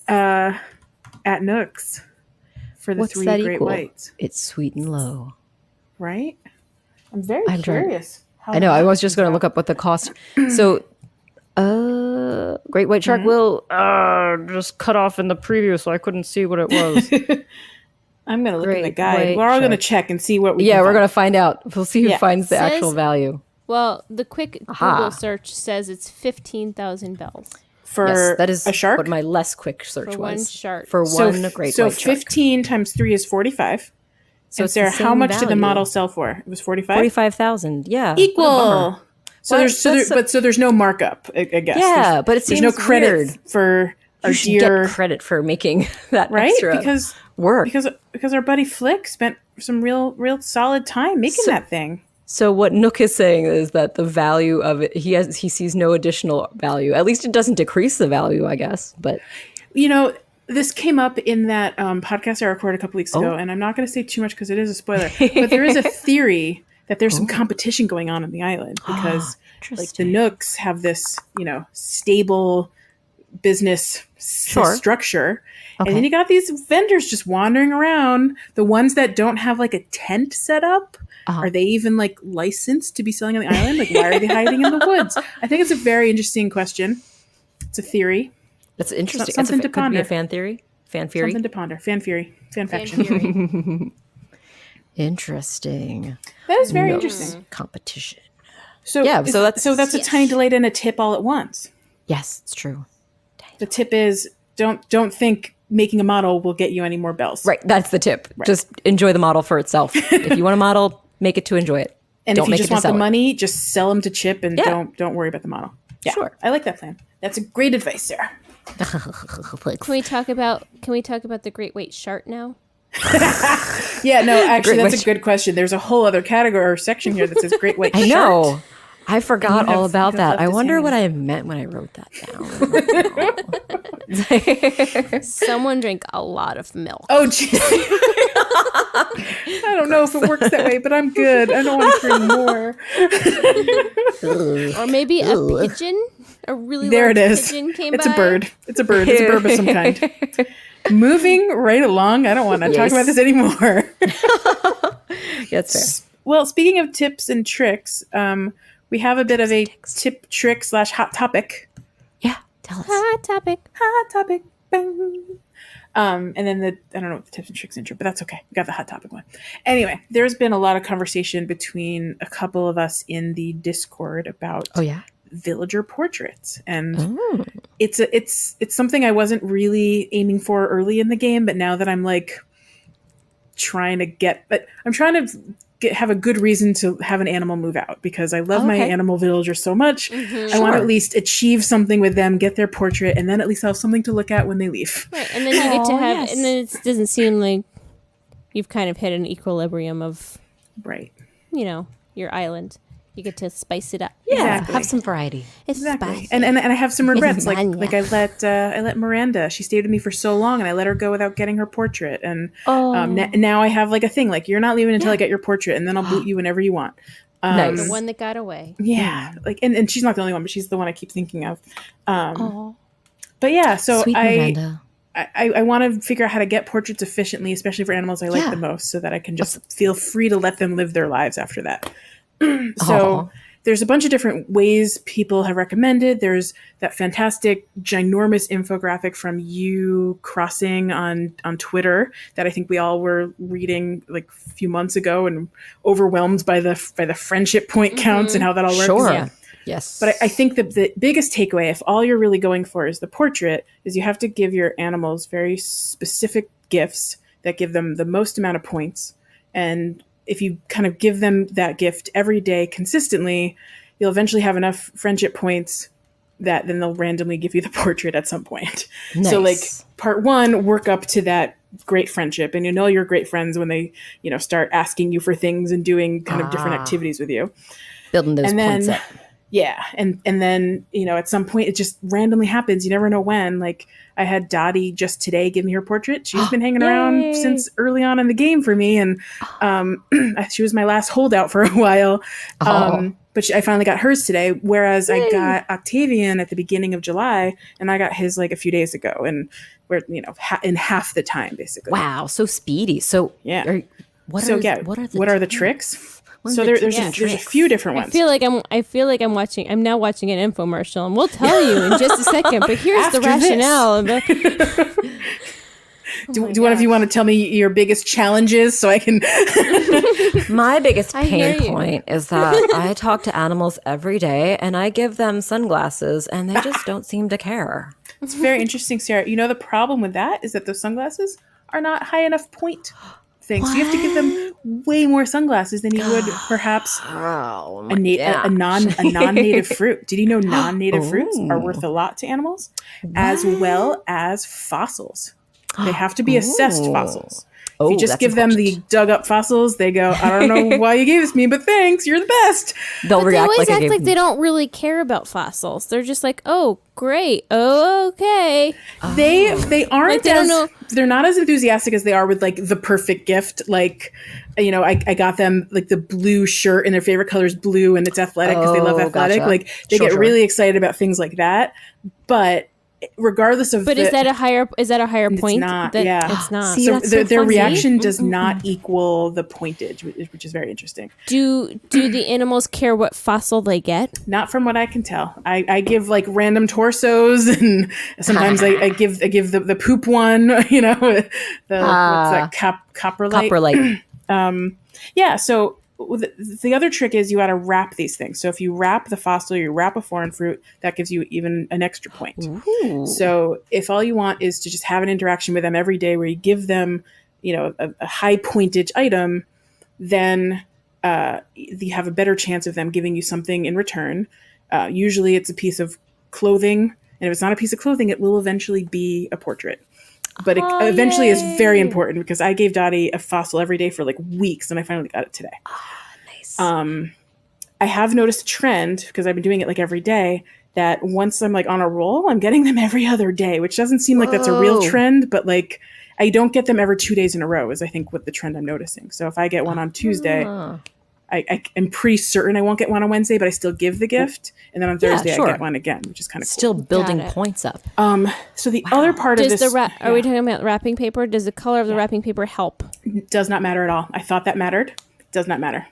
at Nooks for the What's 3 that great equal? whites, It's sweet and low. right? I'm very I'm trying- curious. I know. I was just going to look up what the cost. So, great white shark will just cut off in the preview, so I couldn't see what it was. I'm going to look in the Great guide. white We're all going to shark. check and see what we Yeah, can we're find. going to find out. We'll see who Yeah. finds the Says- actual value. Well, the quick Aha. Google search says it's 15,000 bells for Yes, that is a shark. what my less quick search for was. one shark. For so one great so white shark. 15 times 3 is 45. So And it's the Sarah, how same much did the value. model sell for? It was 45. 45,000. Yeah. What a bummer. Equal. So Well, there's no markup, I guess. Yeah, but it there's no seems credit weird. for our You should dear, get credit for making that right? extra work. Because our buddy Flick spent some real solid time making that thing. So what Nook is saying is that the value of it, he sees no additional value. At least it doesn't decrease the value, I guess. But You know, this came up in that podcast I recorded a couple weeks Oh. ago, and I'm not going to say too much because it is a spoiler. But there is a theory that there's some competition going on the island because like the interesting. Nooks have this, stable business Sure. structure. Okay. And then you got these vendors just wandering around. The ones that don't have like a tent set up, are they even like licensed to be selling on the island? Like, why are they hiding in the woods? I think it's a very interesting question. It's a theory. That's interesting. something to Could be ponder. a fan theory. Fan theory. Something to ponder. Fan fury. Fan Fan fiction. fury. Interesting. That is very Nook's interesting. competition. So Yeah, so that's- a tiny delayed and a tip all at once. Yes, it's true. The tip is don't think making a model will get you any more bells. Right. That's the tip. Just enjoy the model for itself. If you want a model, make it to enjoy it. And Don't if you make just it to want the sell it. money, just sell them to Chip and Yeah. don't worry about the model. Yeah, Sure. I like that plan. That's a great advice, Sarah. Can we talk about the great white shark now? Yeah, no, actually, Great that's white a good question. There's a whole other category or section here that says great white I shark. know. I forgot And you all have- about you have that. left I this wonder hanging. what I meant when I wrote that down. Someone drank a lot of milk. Oh, jeez. I don't know if it works that way, but I'm good. I don't want to drink more. Or maybe a pigeon? A really There large it is. pigeon came It's by? a bird. It's a bird. It's a bird of some kind. Moving right along. I don't want to talk Yes. about this anymore. That's fair. Well, speaking of tips and tricks, we have a bit of a tip trick / hot topic. Yeah. Tell us. Hot topic. Hot topic. Bang. And then I don't know what the tips and tricks intro, but that's okay. We got the hot topic one. Anyway, there's been a lot of conversation between a couple of us in the Discord about Oh, yeah. villager portraits, and it's something I wasn't really aiming for early in the game, but now that I'm like trying to have a good reason to have an animal move out because I love my Okay. animal villagers so much. I want to Sure. at least achieve something with them, get their portrait, and then at least have something to look at when they leave. Right, and then you get to Aw, have, yes. and then it doesn't seem like you've kind of hit an equilibrium of, Right. your island. You get to spice it up. Yeah, Exactly. have some variety. It's Exactly. spicy. And I have some regrets. Like lasagna. I let Miranda. She stayed with me for so long, and I let her go without getting her portrait. And Oh. now I have like a thing. Like, you're not leaving until I get your portrait, and then I'll boot you whenever you want. Nice. The one that got away. Yeah. Like, and she's not the only one, but she's the one I keep thinking of. Oh. But yeah, so Sweet Miranda. I want to figure out how to get portraits efficiently, especially for animals I like the most, so that I can just feel free to let them live their lives after that. So there's a bunch of different ways people have recommended. There's that fantastic, ginormous infographic from You Crossing on Twitter that I think we all were reading like a few months ago and overwhelmed by the friendship point counts and how that all works. Sure. Yeah. Yes. But I think that the biggest takeaway, if all you're really going for is the portrait, is you have to give your animals very specific gifts that give them the most amount of points. And if you kind of give them that gift every day consistently, you'll eventually have enough friendship points that then they'll randomly give you the portrait at some point. Nice. So like part one, work up to that great friendship, and you know you're great friends when they, start asking you for things and doing kind of different activities with you. Building those points up. Yeah. And then, at some point it just randomly happens. You never know when. Like, I had Dottie just today give me her portrait. She's been hanging around since early on in the game for me. And she was my last holdout for a while. But I finally got hers today. Whereas I got Octavian at the beginning of July, and I got his like a few days ago. And we're, in half the time, basically. Wow. So speedy. So Yeah. What are the tricks? So there's a few different ones. I feel like I'm now watching an infomercial, and we'll tell you in just a second. But here's the rationale. Do one of you want to tell me your biggest challenges so I can? My biggest hear pain you. point is that I talk to animals every day and I give them sunglasses and they just don't seem to care. It's very interesting, Sarah. The problem with that is that those sunglasses are not high enough point things. So you have to give them way more sunglasses than you would perhaps Oh, a non-native fruit. Did you know non-native fruits are worth a lot to animals, as well as fossils? They have to be assessed fossils. If you just give them the dug up fossils, they go, I don't know why you gave this to me, but thanks, you're the best. They'll They react always like I act gave like them. they don't really care about fossils. They're just like, oh, great, oh, okay. They aren't Like, they don't know. they're not as enthusiastic as they are with like the perfect gift. Like, I got them like the blue shirt and their favorite color is blue and it's athletic because they love athletic. Gotcha. Like they get really excited about things like that. But regardless of Is that a higher point? It's not. It's not. See, So that's so their funny. reaction does not equal the pointage, which is very interesting. Do the animals care what fossil they get? Not from what I can tell. I give like random torsos, and sometimes I give the poop one. What's that coprolite? Coprolite. Yeah. So the other trick is you got to wrap these things. So if you wrap the fossil, you wrap a foreign fruit, that gives you even an extra point. Ooh. So if all you want is to just have an interaction with them every day where you give them, a high pointage item, then you have a better chance of them giving you something in return. Usually it's a piece of clothing. And if it's not a piece of clothing, it will eventually be a portrait. But it eventually is very important because I gave Dottie a fossil every day for like weeks and I finally got it today. Nice. I have noticed a trend because I've been doing it like every day that once I'm like on a roll, I'm getting them every other day, which doesn't seem like that's a real trend, but like I don't get them every 2 days in a row is I think what the trend I'm noticing. So if I get one on Tuesday, I am pretty certain I won't get one on Wednesday, but I still give the gift. And then on Thursday, sure. I get one again, which is kind of cool. Still building Got it. points up. So the other part of Does this... are we talking about wrapping paper? Does the color of the wrapping paper help? does not matter at all. I thought that mattered. Does not matter.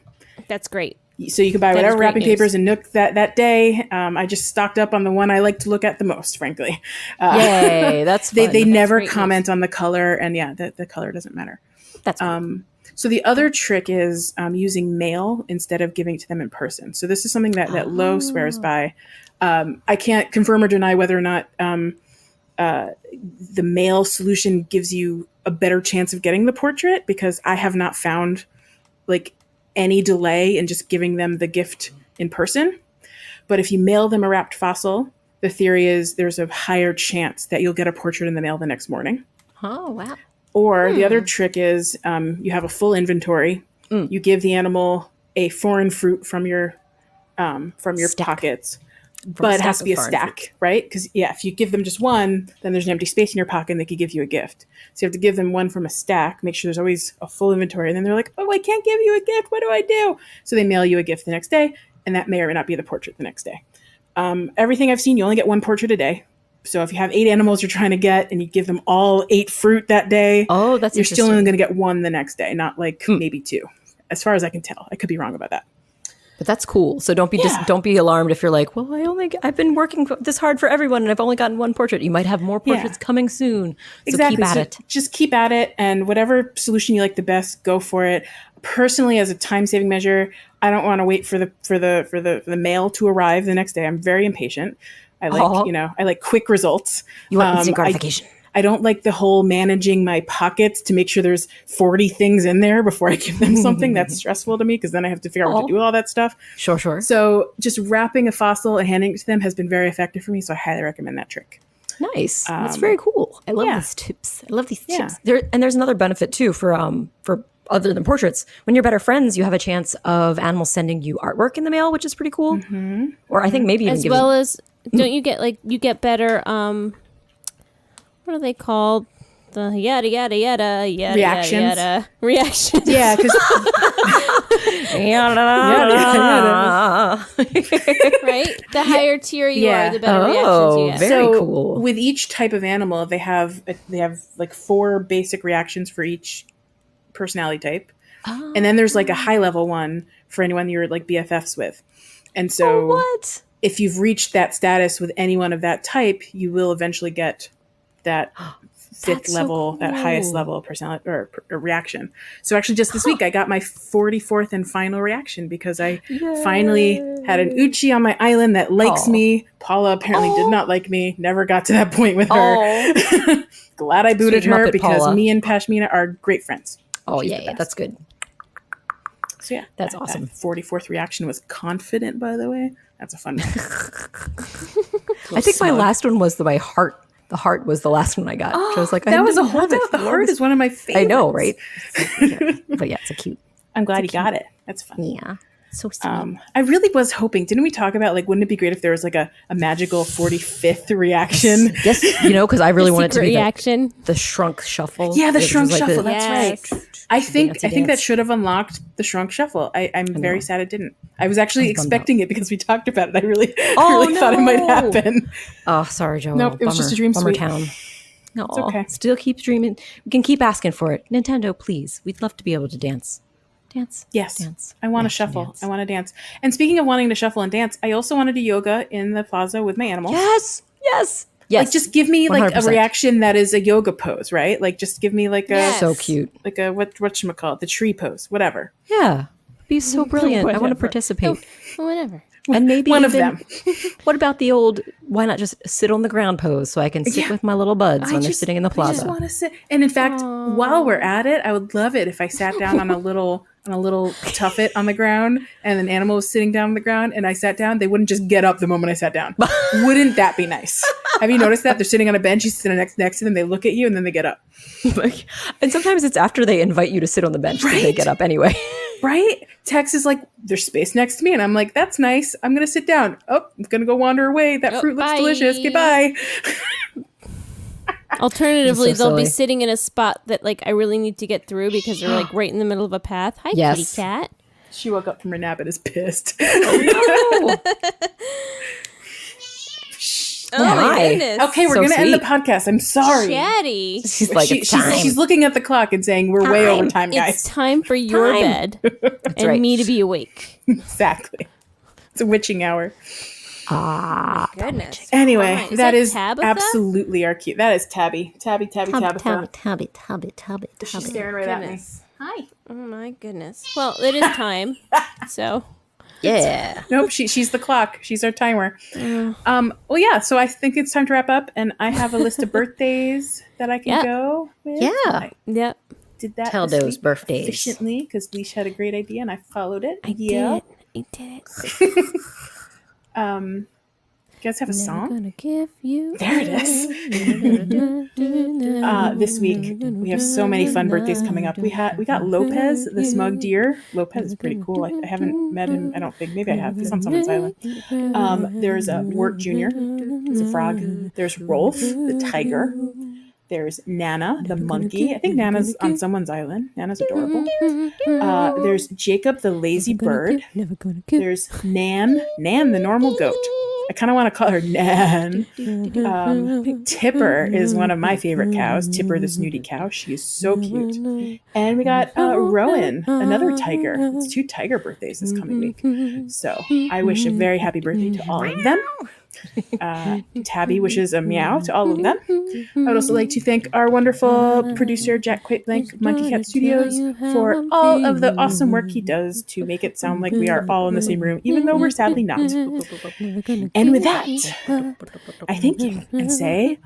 That's great. So you can buy That is whatever great wrapping news. papers in Nook that day. I just stocked up on the one I like to look at the most, frankly. Yay, that's fun. They never great comment on the color, and the color doesn't matter. That's fun. So the other trick is using mail instead of giving it to them in person. So this is something that Lo swears by. I can't confirm or deny whether or not the mail solution gives you a better chance of getting the portrait, because I have not found like any delay in just giving them the gift in person. But if you mail them a wrapped fossil, the theory is there's a higher chance that you'll get a portrait in the mail the next morning. Oh, wow. Or the other trick is you have a full inventory. You give the animal a foreign fruit from your from your Stack. pockets. From But it stack has to be a of farm stack, right? Because if you give them just one, then there's an empty space in your pocket and they could give you a gift. So you have to give them one from a stack, make sure there's always a full inventory. And then they're like, oh, I can't give you a gift. What do I do? So they mail you a gift the next day, and that may or may not be the portrait the next day. Everything I've seen, you only get one portrait a day. So if you have 8 animals you're trying to get and you give them all 8 fruit that day, Oh, that's you're still interesting. only going to get one the next day, not like maybe 2. As far as I can tell. I could be wrong about that. But that's cool. So don't be don't be alarmed if you're like, well, I've been working this hard for everyone and I've only gotten one portrait. You might have more portraits coming soon. So Exactly. keep at So it. just keep at it, and whatever solution you like the best, go for it. Personally, as a time-saving measure, I don't want to wait for the mail to arrive the next day. I'm very impatient. I like I like quick results. You want instant gratification. I don't like the whole managing my pockets to make sure there's 40 things in there before I give them something. That's stressful to me because then I have to figure out what to do with all that stuff. Sure. So just wrapping a fossil and handing it to them has been very effective for me. So I highly recommend that trick. Nice. That's very cool. I love these tips. I love these tips. There's another benefit too for other than portraits. When you're better friends, you have a chance of animals sending you artwork in the mail, which is pretty cool. Mm-hmm. Or I think maybe even as well as don't you get better what are they called? The yada yada yada yada Reactions? yada reactions. Yeah, because Right? The higher tier you Yeah. are, the better reactions you get. Very cool. With each type of animal, they have like 4 basic reactions for each personality type, and then there's like a high level one for anyone you're like BFFs with. And so, what? if you've reached that status with anyone of that type, you will eventually get that 5th so level, that cool. highest level of personality or reaction. So actually, just this week, I got my 44th and final reaction because I finally had an Uchi on my island that likes me. Paula apparently did not like me. Never got to that point with her. Glad I booted Sweet her Muppet because Paula. me and Pashmina are great friends. Oh, She's the yeah, best. that's good. So yeah, That's that awesome. 44th reaction was confident, by the way. That's a fun one. I think my last one was my heart. The heart was the last one I got. So I was like, That I was a didn't have holdout. it The for heart this- is one of my favorites. I know, right? But yeah, it's a cute. I'm glad you got it. That's fun. Yeah, so sweet. I really was hoping, didn't we talk about, like, wouldn't it be great if there was like a magical 45th reaction? Yes, because I really want it to Secret be reaction. the shrunk shuffle. Yeah, the It was shrunk like shuffle. the- That's Yes. right. I think Dancey that dance. should have unlocked the shrunk shuffle. I'm very sad it didn't. I was actually I'm bummed expecting it because we talked about it. I really Oh, thought it might no. happen. Oh, sorry, Joel. Nope, it was just a dream, Bummer sweet. town. No, It's okay. Still keep dreaming. We can keep asking for it. Nintendo, please. We'd love to be able to dance. Dance. Yes. Dance. I want to Dance and shuffle. dance. I want to dance. And speaking of wanting to shuffle and dance, I also want to do yoga in the plaza with my animals. Yes. Like, just give me like a 100%. reaction that is a yoga pose, right? Like, just give me like a Yes. So cute. like a whatchamacallit, the tree pose, whatever. Yeah. Be so brilliant. I want to Whatever. participate. Whatever. And maybe One of even- them. What about the old why not just sit on the ground pose so I can sit Yeah. with my little buds when they're sitting in the I just plaza? want to sit. And in fact, while we're at it, I would love it if I sat down on a little tuffet on the ground, and an animal was sitting down on the ground, and I sat down. They wouldn't just get up the moment I sat down. Wouldn't that be nice? Have you noticed that they're sitting on a bench? You sit next to them, they look at you, and then they get up. And sometimes it's after they invite you to sit on the bench that they Right? get up anyway. Right? Tex is like, there's space next to me. And I'm like, that's nice. I'm going to sit down. Oh, I'm going to go wander away. That fruit looks bye. delicious. Goodbye. Alternatively, So they'll be silly. sitting in a spot that like I really need to get through because they're like right in the middle of a path. Hi, Yes. kitty cat. She woke up from her nap and is pissed. Oh my my. goodness. Okay, we're So going to end the sweet. podcast. I'm sorry. Chatty. She's like, it's time. She's looking at the clock and saying, we're way over time, guys. It's time for your Time. bed and right. me to be awake. Exactly. It's a witching hour. Goodness. Anyway, Fine. Is that that is Tabitha? absolutely our cute. That is Tabby. Tabitha. Tabby. She's staring right at me. Goodness. Hi. Oh my goodness. Well, it is time. So Yeah. Nope, she's the clock. She's our timer. Well, yeah, so I think it's time to wrap up, and I have a list of birthdays that I can Yeah. go with. Yeah. I yep. did that Tell this those week birthdays. efficiently because Leash had a great idea, and I followed it. I did it. Um, guys have a song? Gonna give you There it is. This week we have so many fun birthdays coming up. We got Lopez, the smug deer. Lopez is pretty cool. I haven't met him. I don't think. Maybe I have. He's on someone's island. There's a Wirt Jr. He's a frog. There's Rolf, the tiger. There's Nana, the monkey. I think Nana's on someone's island. Nana's adorable. There's Jacob, the lazy bird. There's Nan, the normal goat. I kind of want to call her Nan. Tipper is one of my favorite cows. Tipper, the snooty cow. She is so cute. And we got Rowan, another tiger. It's 2 tiger birthdays this coming week. So I wish a very happy birthday to all of them. Tabby wishes a meow to all of them. I would also like to thank our wonderful producer Jack Quaitblank, Monkey Cat Studios, for all of the awesome work he does to make it sound like we are all in the same room, even though we're sadly not. And with that, I thank you and say